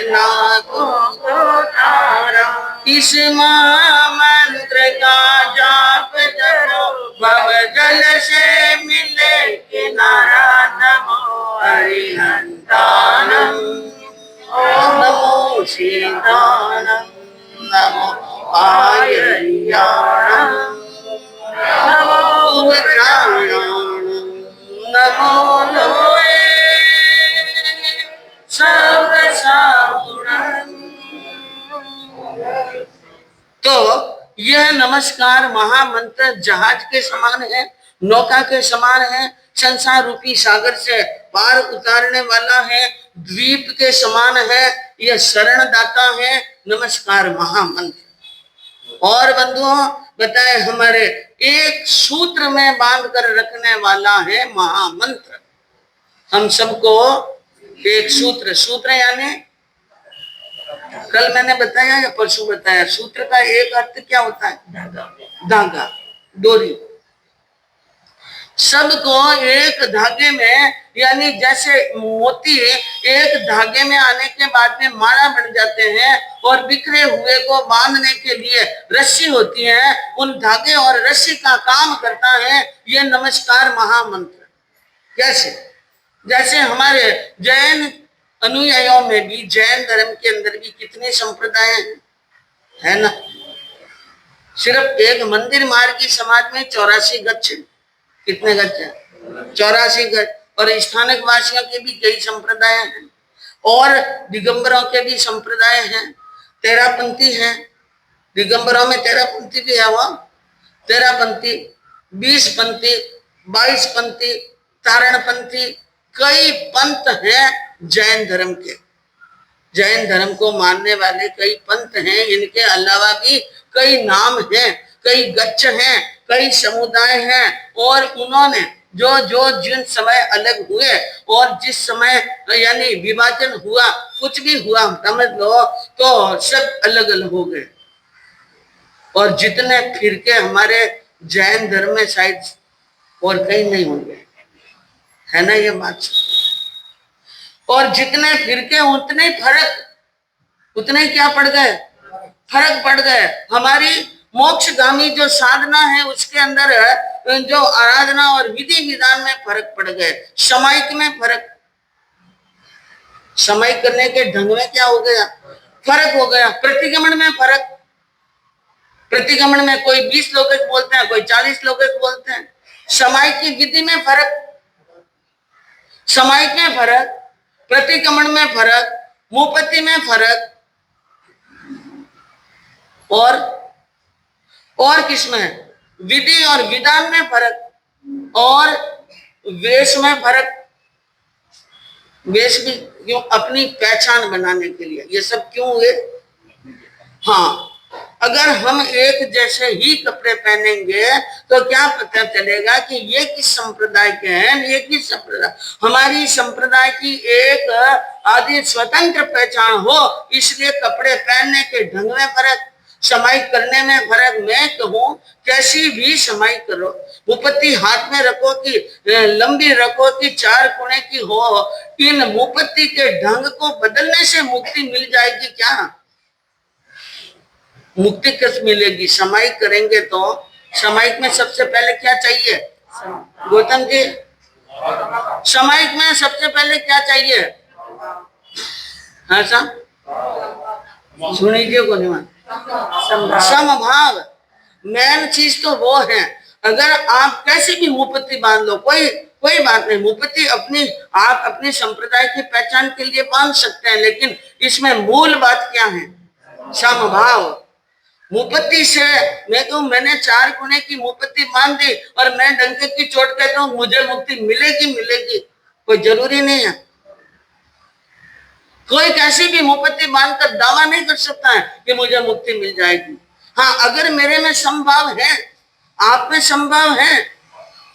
S1: लाखों को तारा, इस महामंत्र का जाप करो, भव जल से मिले किनारा, नमो हरिहंतानम, नमो सीतानम, नमो आयर्याणम, नमो वज्रायणम, नमो लोए सर्वसागुणम। तो यह नमस्कार महामंत्र जहाज के समान है, नौका के समान है, संसार रूपी सागर से पार उतारने वाला है, द्वीप के समान है, यह शरणदाता है। नमस्कार महामंत्र। और बंधुओं बताए हमारे एक सूत्र में बांध कर रखने वाला है महामंत्र। हम सबको एक सूत्र, सूत्र यानी कल मैंने बताया या परसों बताया, सूत्र का एक अर्थ क्या होता है? धागा, डोरी। सबको एक धागे में, यानी जैसे मोती एक धागे में आने के बाद में माला बन जाते हैं और बिखरे हुए को बांधने के लिए रस्सी होती है, उन धागे और रस्सी का काम करता है ये नमस्कार महामंत्र। कैसे? जैसे हमारे जैन अनुयायियों में भी, जैन धर्म के अंदर भी कितने संप्रदाय हैं, है ना? सिर्फ एक मंदिर मार्गी समाज में 84 गच्छ, कितने गच्छ है? 84 गच्छ। और स्थानिक वासियों के भी कई संप्रदाय हैं और दिगंबरों के भी संप्रदाय हैं। तेरापंथी है, दिगंबरों में तेरापंथी भी है, वो तेरापंथी, 20 पंथी, 22 पंथी, तारणपंथी, कई पंथ हैं जैन धर्म के। जैन धर्म को मानने वाले कई पंथ हैं, इनके अलावा भी कई नाम हैं, कई गच्छ हैं, कई समुदाय हैं। और उन्होंने जो जो जिन समय अलग हुए और जिस समय यानी विभाजन हुआ, कुछ भी हुआ समझ लो, तो सब अलग अलग हो गए। और जितने फिरके हमारे जैन धर्म में शायद और कहीं नहीं होंगे, है ना ये बात। और जितने फिरके उतने फर्क, उतने क्या पड़ गए, फर्क पड़ गए। हमारी मोक्षगामी जो साधना है उसके अंदर जो आराधना और विधि विधान में फर्क पड़ गए, सामायिक में फर्क, सामायिक करने के ढंग में क्या हो गया, फर्क हो गया। प्रतिगमन में फर्क, प्रतिगमन में कोई 20 लोग बोलते हैं, कोई 40 लोग बोलते हैं। सामायिक की विधि में फर्क, सामायिक में फर्क, प्रतिगमन में फर्क, मुपत्ति में फर्क, और किसमें, विधि और विधान में फर्क, और वेश में फर्क। वेश भी क्यों, अपनी पहचान बनाने के लिए ये सब क्यों हुए। हाँ, अगर हम एक जैसे ही कपड़े पहनेंगे तो क्या पता चलेगा कि ये किस संप्रदाय के हैं, ये किस संप्रदाय। हमारी संप्रदाय की एक आदि स्वतंत्र पहचान हो, इसलिए कपड़े पहनने के ढंग में फर्क, समाई करने में फर्क। मैं कहूँ कैसी भी समाई करो, मुपत्ति हाथ में रखो कि लंबी रखो कि 4 कोने की हो, इन मुपत्ति के ढंग को बदलने से मुक्ति मिल जाएगी क्या? मुक्ति किस मिलेगी? समायिक करेंगे तो समायिक में सबसे पहले क्या चाहिए गौतम जी? समायिक में सबसे पहले क्या चाहिए? हाँ सुनिए को समभाव। मेन चीज तो वो है। अगर आप कैसी भी मुपत्ति बांध लो, कोई बात नहीं, मुपत्ति अपनी आप अपने संप्रदाय की पहचान के लिए बांध सकते हैं, लेकिन इसमें मूल बात क्या है? समभाव। मुपत्ति से मैं कहूं मैंने 4 कोने की मुपत्ति बांध दी और मैं डंके की चोट कहता हूं मुझे मुक्ति मिलेगी, मिलेगी, कोई जरूरी नहीं है। कोई कैसी भी मुपत्ति बांधकर दावा नहीं कर सकता है कि मुझे मुक्ति मिल जाएगी। हाँ, अगर मेरे में संभाव है, आप में संभाव है,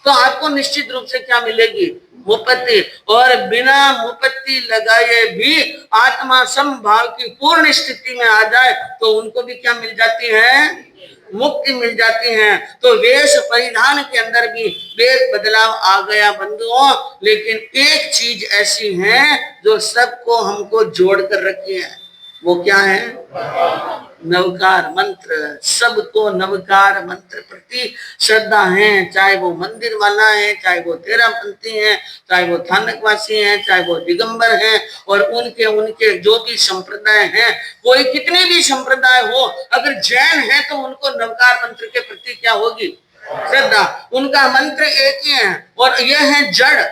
S1: तो आपको निश्चित रूप से क्या मिलेगी? मुपत्ति। और बिना मुपत्ति लगाए भी आत्मा समभाव की पूर्ण स्थिति में आ जाए तो उनको भी क्या मिल जाती है? मुक्ति मिल जाती है। तो वेश परिधान के अंदर भी वेश बदलाव आ गया बंधुओं, लेकिन एक चीज ऐसी है जो सबको हमको जोड़ कर रखी है, वो क्या है? नवकार मंत्र। सबको नवकार मंत्र प्रति श्रद्धा है, चाहे वो मंदिर वाला है, चाहे वो तेरापंथी है, चाहे वो थानकवासी है, चाहे वो दिगंबर है, और उनके जो भी संप्रदाय हैं, कोई कितने भी संप्रदाय हो, अगर जैन है तो उनको नवकार मंत्र के प्रति क्या होगी? श्रद्धा। उनका मंत्र एक ही है और यह है जड़।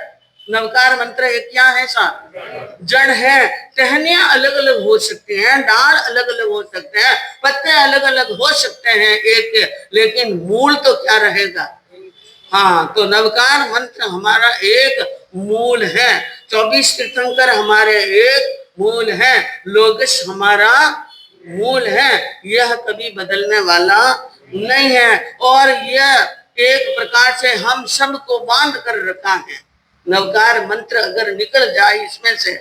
S1: नवकार मंत्र एक क्या है साहब? जड़ है। टहनियां अलग अलग हो सकती हैं, डाल अलग अलग हो सकते हैं, पत्ते अलग अलग हो सकते हैं एक, लेकिन मूल तो क्या रहेगा? हाँ, तो नवकार मंत्र हमारा एक मूल है। 24 तीर्थंकर हमारे एक मूल है, लोगस हमारा मूल है, यह कभी बदलने वाला नहीं है। और यह एक प्रकार से हम सबको बांध कर रखा है। नवकार मंत्र अगर निकल जाए इसमें से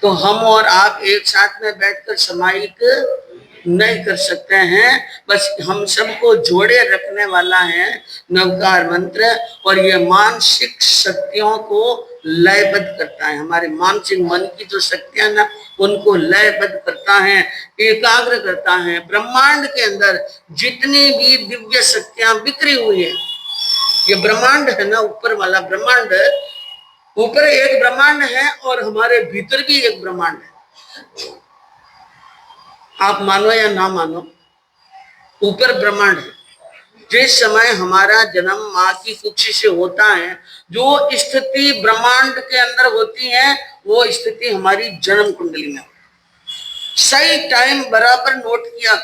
S1: तो हम और आप एक साथ में बैठकर समायिक नहीं कर सकते हैं। बस हम सबको जोड़े रखने वाला है नवकार मंत्र, और ये मानसिक शक्तियों को लयबद्ध करता है। हमारे मानसिक मन की जो शक्तियां ना, उनको लयबद्ध करता है, एकाग्र करता है। ब्रह्मांड के अंदर जितनी भी दिव्य शक्तियां बिखरी हुई है, ये ब्रह्मांड है ना, ऊपर वाला ब्रह्मांड, ऊपर एक ब्रह्मांड है और हमारे भीतर भी एक ब्रह्मांड है। आप मानो या ना मानो, ऊपर ब्रह्मांड है। जिस समय हमारा जन्म माँ की कुक्षी से होता है, जो स्थिति ब्रह्मांड के अंदर होती है वो स्थिति हमारी जन्म कुंडली में। सही टाइम बराबर नोट किया,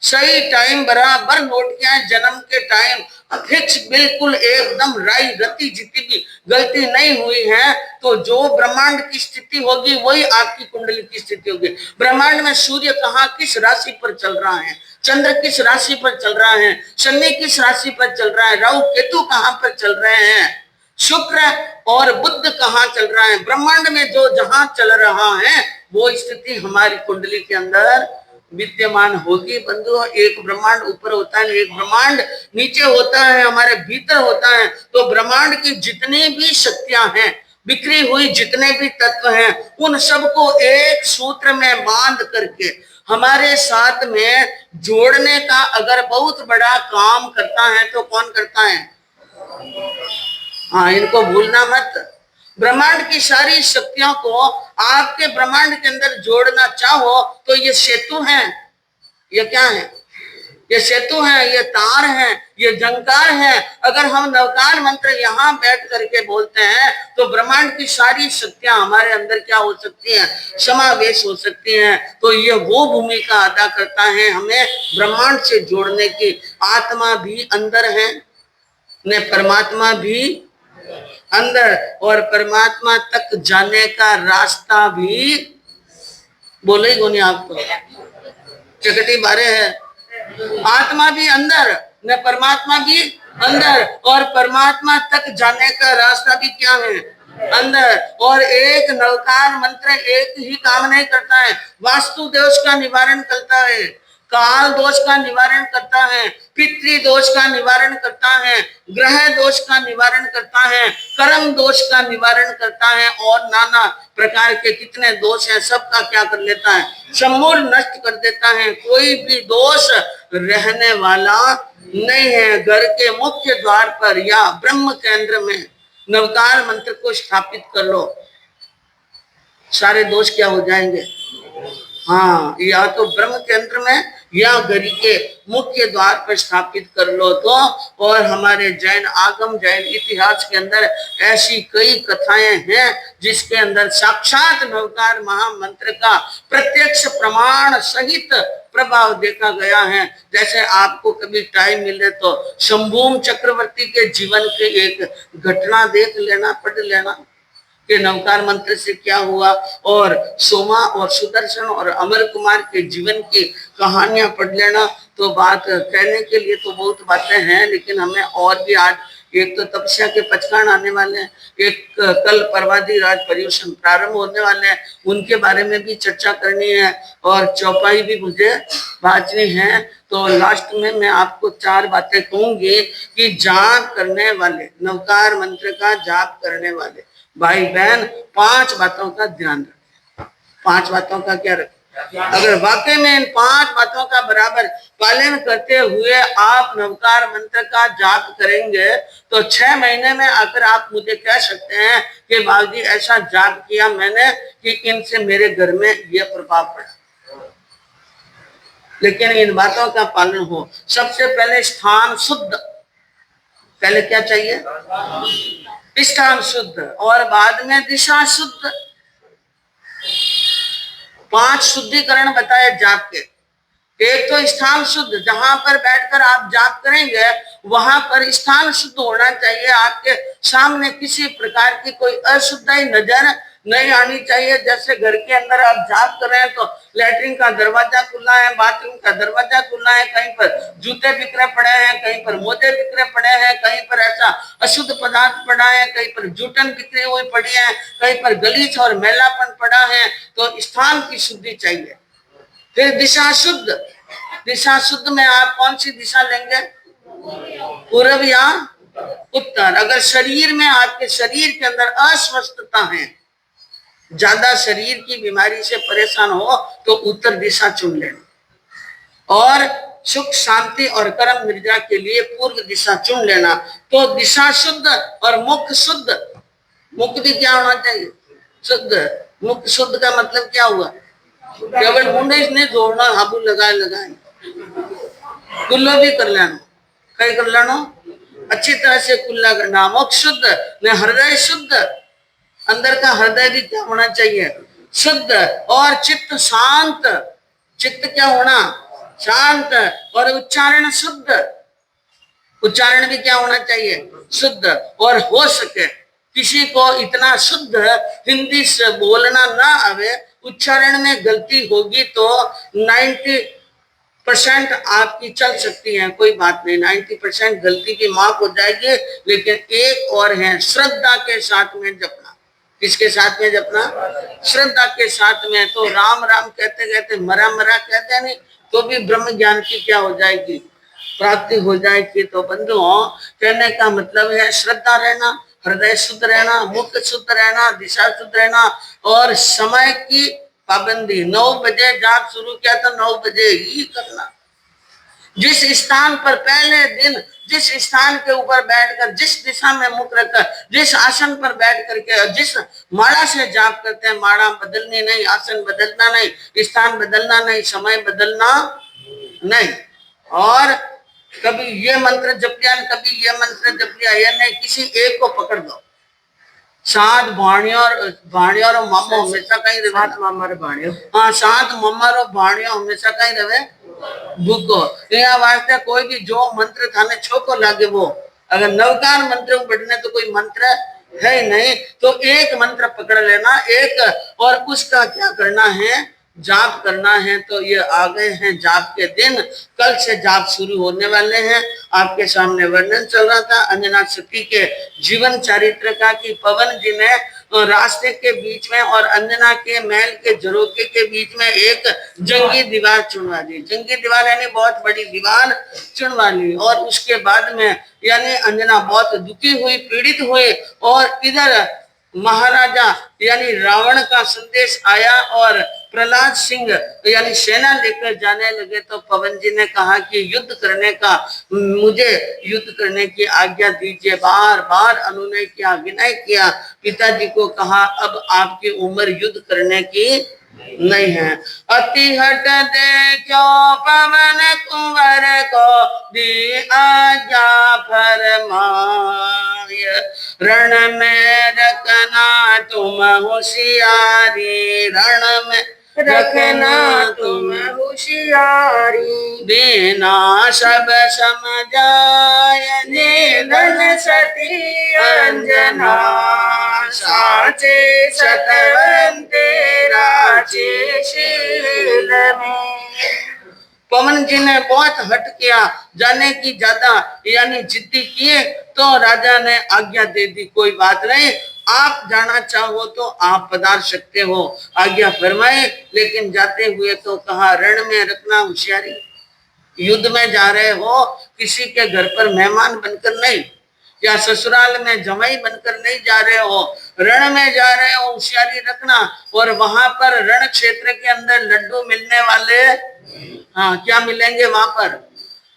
S1: सही टाइम बराबर नोट किया है। जन्म के टाइम फिक्स बिल्कुल एकदम राई रति जितनी भी गलती नहीं हुई है, तो जो ब्रह्मांड की स्थिति होगी वही आपकी कुंडली की स्थिति होगी। ब्रह्मांड में सूर्य कहाँ किस राशि पर चल रहा है, चंद्र किस राशि पर चल रहा है, शनि किस राशि पर चल रहा है, राहु केतु कहाँ पर चल रहे हैं, शुक्र और बुध कहाँ चल रहा है, ब्रह्मांड में जो जहां चल रहा है वो स्थिति हमारी कुंडली के अंदर विद्यमान होगी। बंधु, एक ब्रह्मांड ऊपर होता है, एक ब्रह्मांड नीचे होता है, हमारे भीतर होता है। तो ब्रह्मांड की जितनी भी शक्तियां हैं, बिखरी हुई जितने भी तत्व हैं, उन सबको एक सूत्र में बांध करके हमारे साथ में जोड़ने का अगर बहुत बड़ा काम करता है तो कौन करता है? हाँ, इनको भूलना मत। ब्रह्मांड की सारी शक्तियों को आपके ब्रह्मांड के अंदर जोड़ना चाहो तो ये सेतु है। ये क्या है? ये सेतु है, ये तार है, ये जंकार है। अगर हम नवकार मंत्र यहाँ बैठ करके बोलते हैं तो ब्रह्मांड की सारी शक्तियां हमारे अंदर क्या हो सकती हैं? समावेश हो सकती हैं। तो ये वो भूमिका अदा करता है हमें ब्रह्मांड से जोड़ने की। आत्मा भी अंदर है ने परमात्मा भी अंदर, और परमात्मा तक जाने का रास्ता भी बोले ही नहीं आपको, चकटी बारे है। आत्मा भी अंदर न परमात्मा भी अंदर, और परमात्मा तक जाने का रास्ता भी क्या है? अंदर। और एक नवकार मंत्र एक ही काम नहीं करता है, वास्तु दोष का निवारण करता है, काल दोष का निवारण करता है, पितृ दोष का निवारण करता है, ग्रह दोष का निवारण करता है, कर्म दोष का निवारण करता है, और नाना प्रकार के कितने दोष हैं सबका क्या कर लेता है? समूल नष्ट कर देता है। कोई भी दोष रहने वाला नहीं है। घर के मुख्य द्वार पर या ब्रह्म केंद्र में नवकार मंत्र को स्थापित कर लो, सारे दोष क्या हो जाएंगे? हाँ, या तो ब्रह्म केंद्र में या घर के मुख्य द्वार पर स्थापित कर लो तो। और हमारे जैन आगम जैन इतिहास के अंदर ऐसी कई कथाएं हैं जिसके अंदर साक्षात नवकार महामंत्र का प्रत्यक्ष प्रमाण सहित प्रभाव देखा गया है। जैसे आपको कभी टाइम मिले तो शंभूम चक्रवर्ती के जीवन के एक घटना देख लेना, पढ़ लेना कि नवकार मंत्र से क्या हुआ, और सोमा और सुदर्शन और अमर कुमार के जीवन की कहानियां पढ़ लेना। तो बात कहने के लिए तो बहुत बातें हैं, लेकिन हमें और भी आज एक तो तपस्या के पचकान आने वाले हैं, एक कल परवादी राज पर्युषण प्रारंभ होने वाले हैं, उनके बारे में भी चर्चा करनी है, और चौपाई भी मुझे बांचनी है। तो लास्ट में मैं आपको 4 बातें कहूंगी कि जाप करने वाले, नवकार मंत्र का जाप करने वाले भाई बहन 5 बातों का ध्यान रखें। 5 बातों का क्या रखें? अगर वाकई में इन 5 बातों का बराबर पालन करते हुए आप नवकार मंत्र का जाप करेंगे तो 6 महीने में आकर आप मुझे कह सकते हैं कि बाबूजी ऐसा जाप किया मैंने कि इनसे मेरे घर में यह प्रभाव पड़ा। लेकिन इन बातों का पालन हो। सबसे पहले स्थान शुद्ध, पहले क्या चाहिए? स्थान शुद्ध, और बाद में दिशा शुद्ध। 5 शुद्धिकरण बताए जाप के। एक तो स्थान शुद्ध, जहां पर बैठकर आप जाप करेंगे वहां पर स्थान शुद्ध होना चाहिए। आपके सामने किसी प्रकार की कोई अशुद्धाई नजर नहीं आनी चाहिए। जैसे घर के अंदर आप जाप कर रहे हैं तो लैट्रिन का दरवाजा खुला है, बाथरूम का दरवाजा खुला है, कहीं पर जूते बिखरे पड़े हैं, कहीं पर मोजे बिखरे पड़े हैं, कहीं पर ऐसा अशुद्ध पदार्थ पड़ा है, कहीं पर जूठन बिखरी हुई पड़ी है, कहीं पर गलीच और मैलापन पड़ा है। तो स्थान की शुद्धि चाहिए। फिर दिशा शुद्ध। दिशा शुद्ध में आप कौन सी दिशा लेंगे? पूर्व या उत्तर। अगर शरीर में, आपके शरीर के अंदर अस्वस्थता है, ज्यादा शरीर की बीमारी से परेशान हो तो उत्तर दिशा चुन लेना, और सुख शांति और कर्म निर्जा के लिए पूर्व दिशा चुन लेना। तो दिशा शुद्ध और मुख शुद्ध। मुख भी क्या होना चाहिए? शुद्ध। मुख शुद्ध का मतलब क्या हुआ? केवल मुंडे नहीं जोड़ना, हाबू लगाए लगाए। कुल्लो भी कर लेना, कई कर लेना, अच्छी तरह से कुल्ला करना। मुख शुद्ध ने हृदय शुद्ध, अंदर का हृदय भी क्या होना चाहिए, शुद्ध, और चित्त शांत, चित्त क्या होना, शांत, और उच्चारण शुद्ध, उच्चारण भी क्या होना चाहिए, शुद्ध। और हो सके किसी को इतना शुद्ध हिंदी से बोलना ना आवे, उच्चारण में गलती होगी तो 90% आपकी चल सकती है, कोई बात नहीं, 90% गलती की माफ हो जाएगी। लेकिन एक और है, श्रद्धा के साथ में जपना। किसके साथ में जपना, श्रद्धा के साथ में। तो राम राम कहते कहते मरा मरा कहते नहीं, तो भी ब्रह्म ज्ञान की क्या हो जाएगी, प्राप्ति हो जाएगी। तो बंधुओं, कहने का मतलब है श्रद्धा रहना, हृदय शुद्ध रहना, मुख शुद्ध रहना, दिशा शुद्ध रहना, और समय की पाबंदी। 9 बजे जाप शुरू किया तो 9 बजे ही करना। जिस स्थान पर पहले दिन, जिस स्थान के ऊपर बैठकर, जिस दिशा में मुख रखकर, जिस आसन पर बैठ करके, जिस माला से जाप करते हैं, माला बदलनी नहीं, आसन बदलना नहीं, स्थान बदलना नहीं, समय बदलना नहीं। और कभी ये मंत्र जप लिया, कभी ये मंत्र जप लिया, ये नहीं, किसी एक को पकड़ दो। सात भाणियों और मामो हमेशा कहीं रहे, सात मामर भाणियों, हाँ, सात मामर और भाणियों हमेशा कहीं रहे भूको। यहाँ वास्ते कोई भी जो मंत्र थाने छोको लागे वो, अगर नवकार मंत्र पढ़ने तो कोई मंत्र है नहीं, तो एक मंत्र पकड़ लेना एक, और उसका क्या करना है, जाप करना है। तो ये आ गए हैं जाप के दिन, कल से जाप शुरू होने वाले हैं। आपके सामने वर्णन चल रहा था अंजना सती के जीवन चरित्र का, कि पवन जी ने रास्ते के बीच में और अंजना के महल के झरोके के बीच में एक जंगी दीवार चुनवा दी। जंगी दीवार यानी बहुत बड़ी दीवार चुनवा ली, और उसके बाद में यानी अंजना बहुत दुखी हुई, पीड़ित हुई, और इधर महाराजा यानी रावण का संदेश आया, और प्रहलाद सिंह यानी सेना लेकर जाने लगे। तो पवन जी ने कहा कि युद्ध करने का, मुझे युद्ध करने की आज्ञा दीजिए। बार बार अनुनय किया, विनय किया, पिताजी को कहा अब आपकी उम्र युद्ध करने की नहीं है। अति हट देखो पवन कुंवर को, दी आज्ञा फरमाय, रण में रखना तुम होशियारी, रण में रखना तुम होशियारी, बिना सब समझाए निधन सती अंजना, साचे सतवंते राचे शील में। पवन जी ने बहुत हट किया, जाने की ज्यादा यानी जिद्दी किए, तो राजा ने आज्ञा दे दी, कोई बात नहीं, आप जाना चाहो तो आप पधार सकते हो, आज्ञा फरमाए। लेकिन जाते हुए तो कहा रण में रखना होशियारी, युद्ध में जा रहे हो, किसी के घर पर मेहमान बनकर नहीं, या ससुराल में जमाई बनकर नहीं जा रहे हो, रण में जा रहे हो, होशियारी रखना। और वहां पर रण क्षेत्र के अंदर लड्डू मिलने वाले, हाँ, क्या मिलेंगे वहां पर,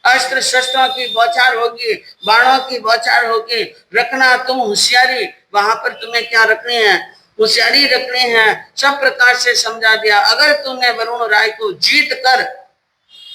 S1: अस्त्र शस्त्रों की बौछार होगी, बाणों की बौछार होगी, रखना तुम होशियारी। वहां पर तुम्हें क्या रखनी है, होशियारी रखनी है। सब प्रकार से समझा दिया। अगर तुमने वरुण राय को जीत कर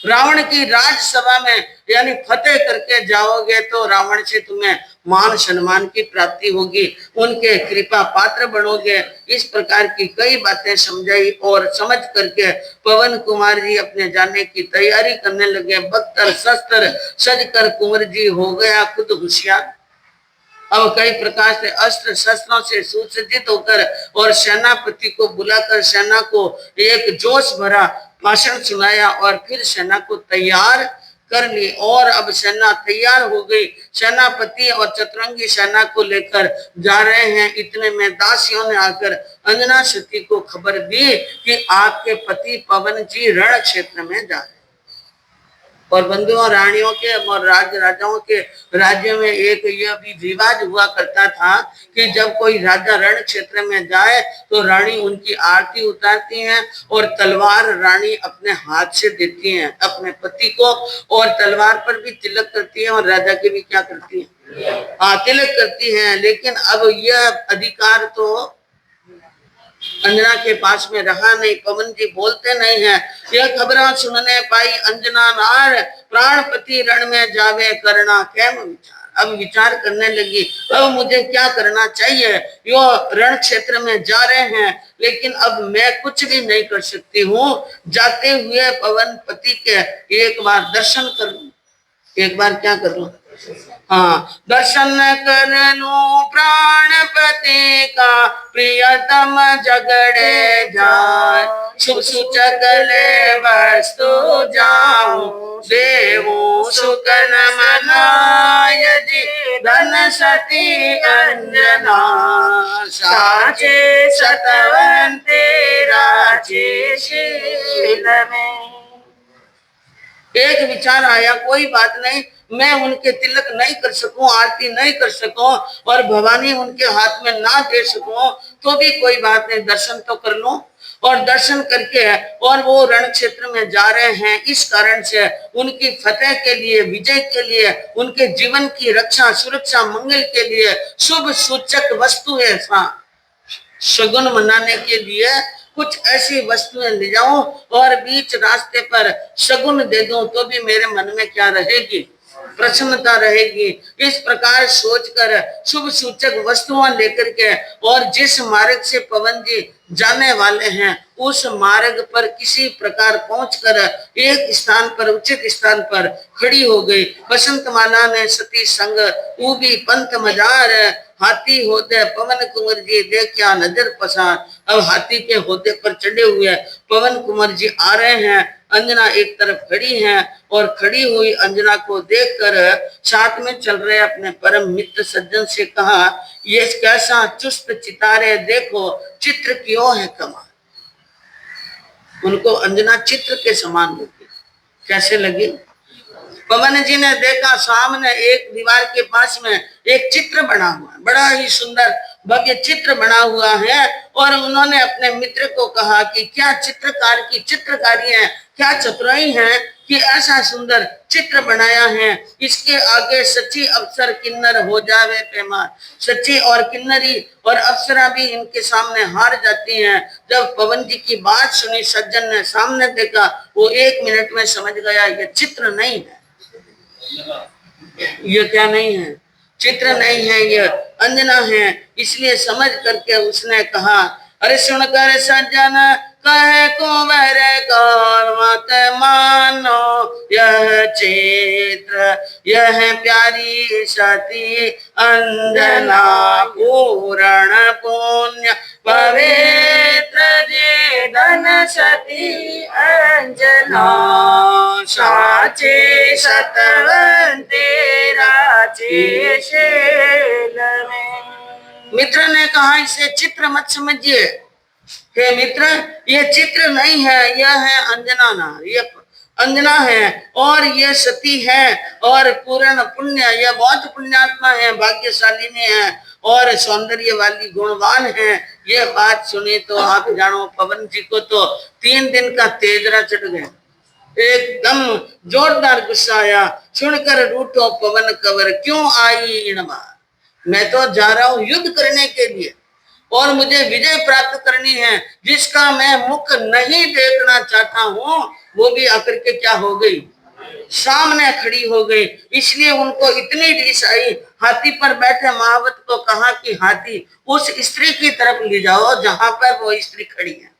S1: रावण की राजसभा में यानी फतेह करके जाओगे, तो रावण से तुम्हें मान सम्मान की प्राप्ति होगी, उनके कृपा पात्र बनोगे। इस प्रकार की कई बातें समझाई, और समझ करके पवन कुमार जी अपने जाने की तैयारी करने लगे। बख्तर शस्त्र सज कर कुंवर जी हो गया खुद होशियार। अब कई प्रकार से अस्त्र शस्त्रों से सुसज्जित होकर और सेनापति को बुलाकर सेना को एक जोश भरा भाषण सुनाया, और फिर सेना को तैयार कर ली। और अब सेना तैयार हो गई, सेनापति और चतुरंगी सेना को लेकर जा रहे हैं। इतने में दासियों ने आकर अंजना सती को खबर दी कि आपके पति पवन जी रण क्षेत्र में जा रहे। और बंधुओं, रानियों के और राजाओं के राज्य में एक यह भी रिवाज हुआ करता था कि जब कोई राजा रण क्षेत्र में जाए तो रानी उनकी आरती उतारती हैं, और तलवार रानी अपने हाथ से देती हैं अपने पति को, और तलवार पर भी तिलक करती है, और राजा के भी क्या करती है, हाँ, तिलक करती हैं। लेकिन अब यह अधिकार तो अंजना के पास में रहा नहीं। पवन जी बोलते नहीं है। यह खबरा सुनने पाई अंजना नार, प्राणपति रण में जावे करना कैम विचार। अब विचार करने लगी, अब मुझे क्या करना चाहिए। यो रण क्षेत्र में जा रहे हैं, लेकिन अब मैं कुछ भी नहीं कर सकती हूँ। जाते हुए पवन पति के एक बार दर्शन कर लूं। एक बार क्या कर लूं? हाँ, दर्शन कर लूं प्राणपति का, प्रियतम झगड़े जाए। शुभ सूचक ले वस्तु जाऊं, देवो सुख न मनाय जी। धन सती अंजना, साचे सतवंते राजे शील में। एक विचार आया, कोई बात नहीं, मैं उनके तिलक नहीं कर सकूं, आरती नहीं कर सकूं और भवानी उनके हाथ में ना दे सकूं, तो भी कोई बात नहीं, दर्शन तो कर लूं। और दर्शन करके, और वो रण क्षेत्र में जा रहे हैं, इस कारण से उनकी फतेह के लिए, विजय के लिए, उनके जीवन की रक्षा, सुरक्षा, मंगल के लिए शुभ सूचक वस्तु है। शगुन मनाने के लिए कुछ ऐसी वस्तुएं ले जाऊं और बीच रास्ते पर शगुन दे दूं, तो भी मेरे मन में क्या रहेगी? प्रसन्नता रहेगी। इस प्रकार सोचकर शुभ सूचक वस्तुओं लेकर के, और जिस मार्ग से पवन जी जाने वाले हैं, उस मार्ग पर किसी प्रकार पहुंचकर एक स्थान पर, उचित स्थान पर खड़ी हो गई। बसंत माला ने सती संग ऊबी पंथ मजार, हाथी होते पवन कुंवर जी देखा नजर पसार। अब हाथी के होते पर चढ़े हुए पवन कुंवर जी आ रहे हैं। अंजना एक तरफ खड़ी हैं, और खड़ी हुई अंजना को देखकर साथ में चल रहे अपने परम मित्र सज्जन से कहा, ये कैसा चुस्त चितारे, देखो चित्र क्यों है कमाल। उनको अंजना चित्र के समान लगी। कैसे लगी? पवन जी ने देखा सामने एक दीवार के पास में एक चित्र बना हुआ है, बड़ा ही सुंदर भव्य चित्र बना हुआ है। और उन्होंने अपने मित्र को कहा कि क्या चित्रकार की चित्रकारी है, क्या चतुराई है कि ऐसा सुंदर चित्र बनाया है। इसके आगे सच्ची अप्सर किन्नर हो जावे पैमार। सच्ची और किन्नरी और अप्सरा भी इनके सामने हार जाती हैं। जब पवन जी की बात सुनी सज्जन ने, सामने देखा, वो 1 मिनट में समझ गया ये चित्र नहीं है। ये क्या नहीं है? चित्र नहीं है, ये अंजना है। इसलिए समझ करके उसने कहा, अरे सुनकर सज्जन कहे कुंवर कौन मत मानो, यह चित्र यह प्यारी सती अंजना, पूर्ण पुण्य पवित्र जे धन सती अंजना, साचे सतवंते राचे शील में। मित्र ने कहा, इसे चित्र मत समझिए। हे मित्र, ये चित्र नहीं है, यह है अंजना नार, ये अंजना है और ये सती है और पूर्ण पुण्य, यह बहुत पुण्यात्मा है, भाग्यशालिनी है और सौंदर्य वाली गुणवान है। ये बात सुनी तो आप जानो पवन जी को तो 3 दिन का तेजरा चढ़ गया, एकदम जोरदार गुस्सा आया। सुनकर रूठो पवन कंवर, क्यों आई इन बार। मैं तो जा रहा हूं युद्ध करने के लिए और मुझे विजय प्राप्त करनी है, जिसका मैं मुख नहीं देखना चाहता हूँ, वो भी आकर के क्या हो गई? सामने खड़ी हो गई। इसलिए उनको इतनी रीस आई। हाथी पर बैठे महावत को कहा कि हाथी उस स्त्री की तरफ ले जाओ जहां पर वो स्त्री खड़ी है।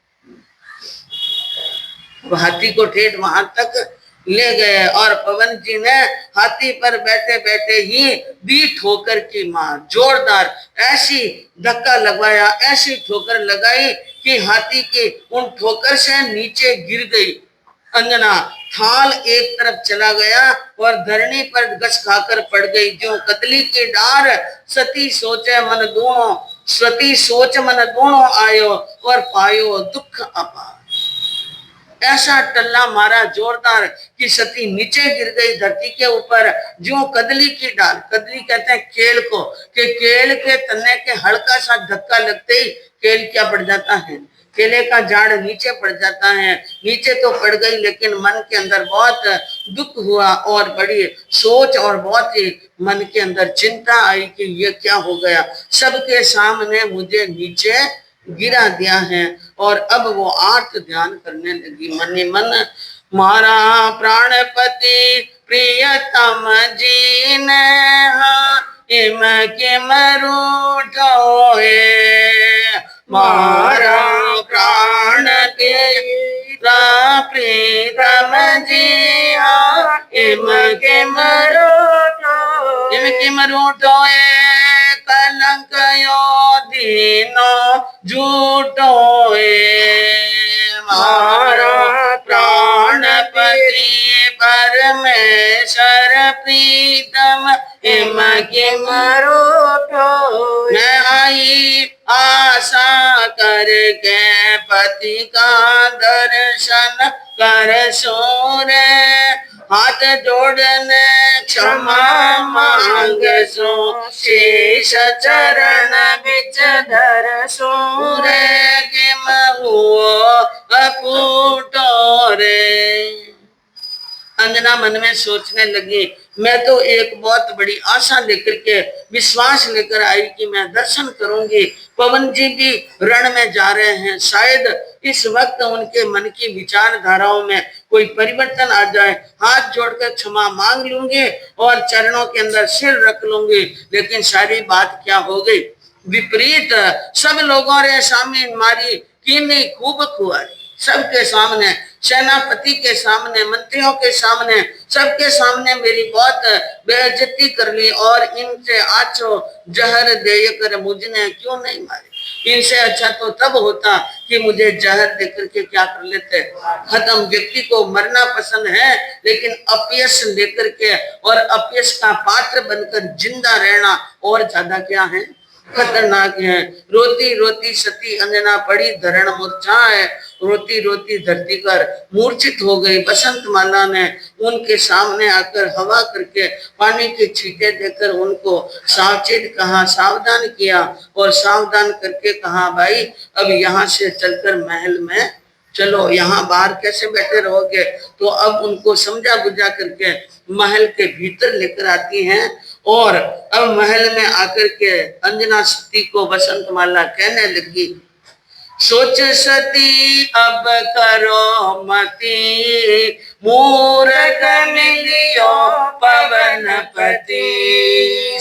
S1: हाथी को ठेठ वहां तक ले गए और पवन जी ने हाथी पर बैठे बैठे ही दी ठोकर की मार, जोरदार ऐसी धक्का लगवाया, ऐसी ठोकर लगाई कि हाथी की उन ठोकर से नीचे गिर गई अंजना। थाल एक तरफ चला गया और धरनी पर गस खाकर पड़ गई। जो कतली की डार, सती सोचे मन दोनों, सती सोच मन दोनों आयो और पायो दुख अपार। ऐसा टल्ला मारा जोरदार कि सती नीचे गिर गई धरती के ऊपर। जो कदली की डाल, कदली कहते हैं केल को, कि केल के तने के हल्का सा धक्का लगते ही केल क्या पड़ जाता है, केले का झाड़ नीचे पड़ जाता है। नीचे तो पड़ गई, लेकिन मन के अंदर बहुत दुख हुआ और बड़ी सोच और बहुत ही मन के अंदर चिंता आई कि ये क्या हो गया। सबके सामने मुझे नीचे गिरा दिया है और अब वो आर्त ध्यान करने लगी मन ही मन। मारा प्राणपति प्रियतम जीन इम किम रूठोए। मारा प्राण प्रीतम जिया इम किम रूठोए। कलंक यो दीनो झूठोए। मारा प्राणपति परमेश्वर प्रीतम इम किम रूठोए। मैं आई आशा करके पति का दर्शन कर सूरे। हाथ जोड़ने क्षमा मांग सो शेष चरण बिच धर सूरे। किम हुओ अपूटो रे। अंजना मन में सोचने लगी, मैं तो एक बहुत बड़ी आशा लेकर के विश्वास लेकर आई कि मैं दर्शन करूंगी। पवन जी भी रण में जा रहे हैं, शायद इस वक्त उनके मन की विचारधाराओं में कोई परिवर्तन आ जाए। हाथ जोड़कर क्षमा मांग लूंगी और चरणों के अंदर सिर रख लूंगी। लेकिन सारी बात क्या हो गई, विपरीत। सब लोगों ने सामने मारी कीनी खूब खुआरी। सबके सामने, सेनापति के सामने, मंत्रियों के सामने, सबके सामने मेरी बहुत बेइज्जती कर ली। और इनसे आछो जहर दे कर मुझने क्यों नहीं मारी। इनसे अच्छा तो तब होता कि मुझे जहर देकर के क्या कर लेते। खत्म। व्यक्ति को मरना पसंद है, लेकिन अपयश लेकर के और अपयश का पात्र बनकर जिंदा रहना और ज्यादा क्या है, खतरनाक है। रोती रोती सती अंजना पड़ी धरण मूर्छाए। रोती रोती धरती कर मूर्छित हो गई। बसंत माला ने उनके सामने आकर हवा करके पानी के छींटे देकर उनको सावचेत कहा, सावधान किया और सावधान करके कहा, भाई अब यहाँ से चलकर महल में चलो, यहाँ बाहर कैसे बैठे रहोगे। तो अब उनको समझा बुझा करके महल के भीतर लेकर आती हैं। और अब महल में आकर के अंजना सती को बसंत माला कहने लगी, सोच सती अब करो मती, मूरख मिलियो पवनपति।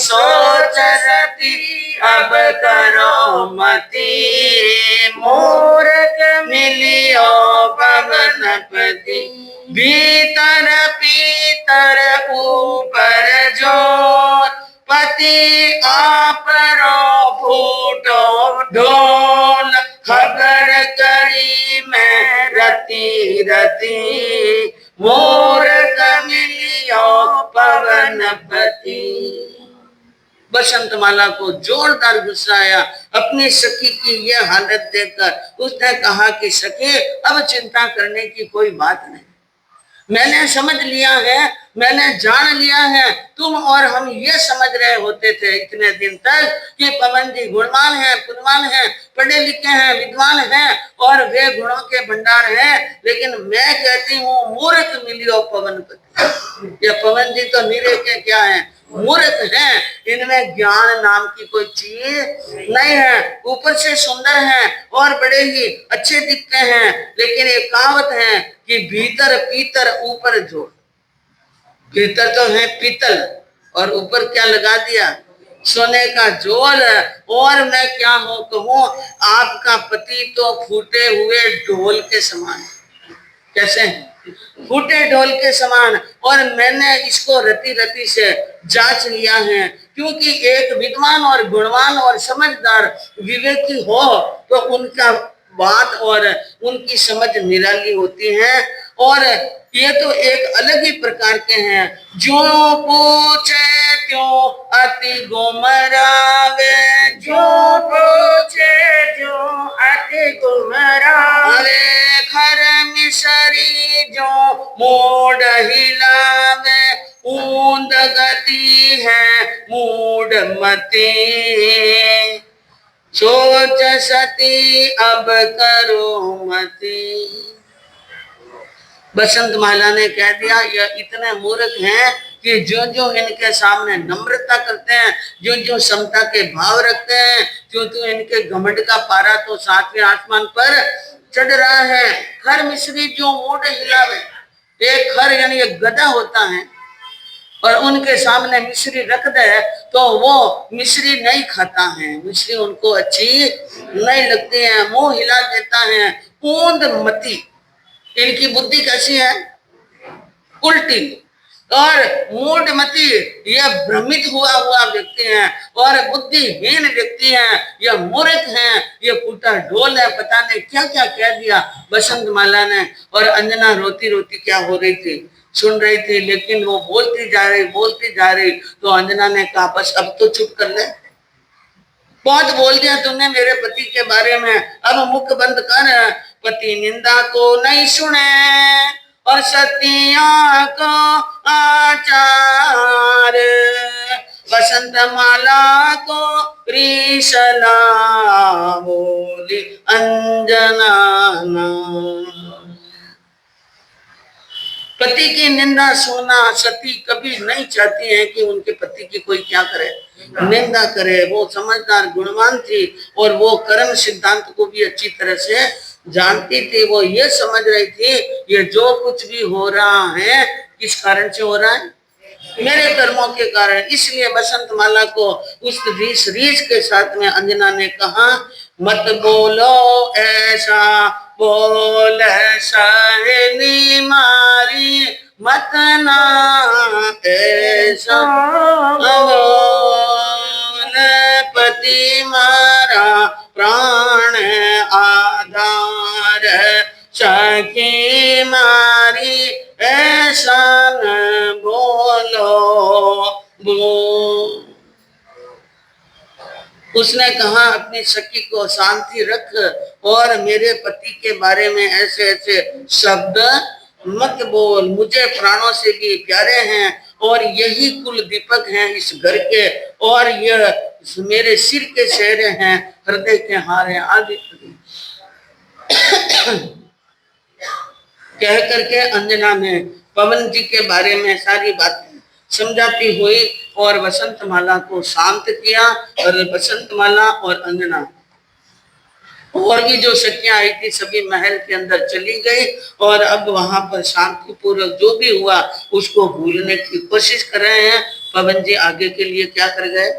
S1: सोच सती अब करो मती, मूरख मिलियो पवनपति। भीतर पीतर ऊपर जोर, पति आप रो फूटो ढोल। खबर करी मैं रति रति, मूरख मिलियो पवनपति। बसंत माला को जोरदार गुस्सा आया अपनी सखी की यह हालत देखकर। उसने कहा कि सखी, अब चिंता करने की कोई बात नहीं। मैंने समझ लिया है, मैंने जान लिया है। तुम और हम ये समझ रहे होते थे इतने दिन तक कि पवन जी गुणवान हैं, पुण्यवान हैं, पढ़े लिखे हैं, विद्वान हैं और वे गुणों के भंडार हैं। लेकिन मैं कहती हूँ मूर्ख मिलियो पवनपति। ये पवन जी तो निरे के क्या है, मूर्ख हैं। इनमें ज्ञान नाम की कोई चीज नहीं है। ऊपर से सुंदर हैं और बड़े ही अच्छे दिखते हैं, लेकिन एक कहावत है कि भीतर पीतर ऊपर जोड़। भीतर तो है पीतल और ऊपर क्या लगा दिया, सोने का जोल। और मैं क्या हो कहूँ, आपका पति तो फूटे हुए ढोल के समान। कैसे हैं? फूटे ढोल के समान। और मैंने इसको रति रति से जांच लिया है, क्योंकि एक विद्वान और गुणवान और समझदार विवेकी हो तो उनका बात और उनकी समझ निराली होती है। और ये तो एक अलग ही प्रकार के हैं। जो पूछे क्यों अति गुमरावे, जो पूछे जो अति गुमरावे। खर मिसरी जो मूड हिलावे, ऊंद गति है मूड मती। सोच सती अब करो मती। बसंत माला ने कह दिया, यह इतने मूर्ख हैं कि जो जो इनके सामने नम्रता करते हैं, जो जो समता के भाव रखते हैं, जो इनके घमंड का पारा तो 7वें आसमान पर चढ़ रहा है। खर मिश्री जो मोढ़ हिलावे, एक खर यानी एक गधा होता है और उनके सामने मिश्री रख दे तो वो मिश्री नहीं खाता है, मिश्री उनको अच्छी नहीं लगती है, मुंह हिला देता है। ऊंद मती, इनकी बुद्धि कैसी है? उल्टी। और मूढ़मती, यह भ्रमित हुआ व्यक्ति है, और बुद्धिहीन व्यक्ति है, यह मूर्ख है, यह फूटा ढोल है। पता नहीं क्या क्या कह दिया बसंत माला ने। और अंजना रोती रोती क्या हो रही थी, सुन रही थी, लेकिन वो बोलती जा रही। तो अंजना ने कहा बस अब तो चुप कर ले, बहुत बोल दिया तुमने मेरे पति के बारे में, अब मुख बंद कर। पति निंदा को नहीं सुने और सतिया को आचार, बसंत माला को रीसला बोली अंजना। पति की निंदा सुनना सती कभी नहीं चाहती है कि उनके पति की कोई क्या करे, निंदा करे। वो समझदार गुणवान थी और वो कर्म सिद्धांत को भी अच्छी तरह से जानती थी। वो ये समझ रही थी ये जो कुछ भी हो रहा है किस कारण से हो रहा है, मेरे कर्मों के कारण। इसलिए बसंत माला को उस रीस के साथ में अंजना ने कहा मत बोलो ऐसा, बोल सहेली मारी, मत ना ऐसा बोल, पति मारा प्राण आधार, सखी मारी ऐसा न बोलो। उसने कहा अपनी सखी को शांति रख और मेरे पति के बारे में ऐसे ऐसे शब्द मत बोल, मुझे प्राणों से भी प्यारे हैं और यही कुल दीपक हैं इस घर के, और यह मेरे सिर के शेरे हैं, हृदय के हार हैं आदि। कह करके अंजना ने पवन जी के बारे में सारी बातें समझाती हुई और बसंत माला को शांत किया। और बसंत माला और अंजना और भी जो सखियां आई थी सभी महल के अंदर चली गई और अब वहां पर शांतिपूर्वक जो भी हुआ उसको भूलने की कोशिश कर रहे हैं। पवन जी आगे के लिए क्या कर गए,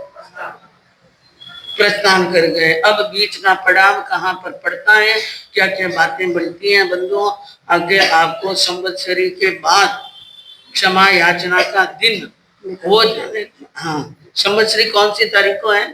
S1: प्रस्थान कर गए। अब बीच का पड़ाव कहाँ पर पड़ता है, क्या क्या बातें बनती हैं बंधुओं, आगे आपको संवत्सरी के बाद क्षमा याचना का दिन हो। हाँ, संवत्सरी कौन सी तारीख को है?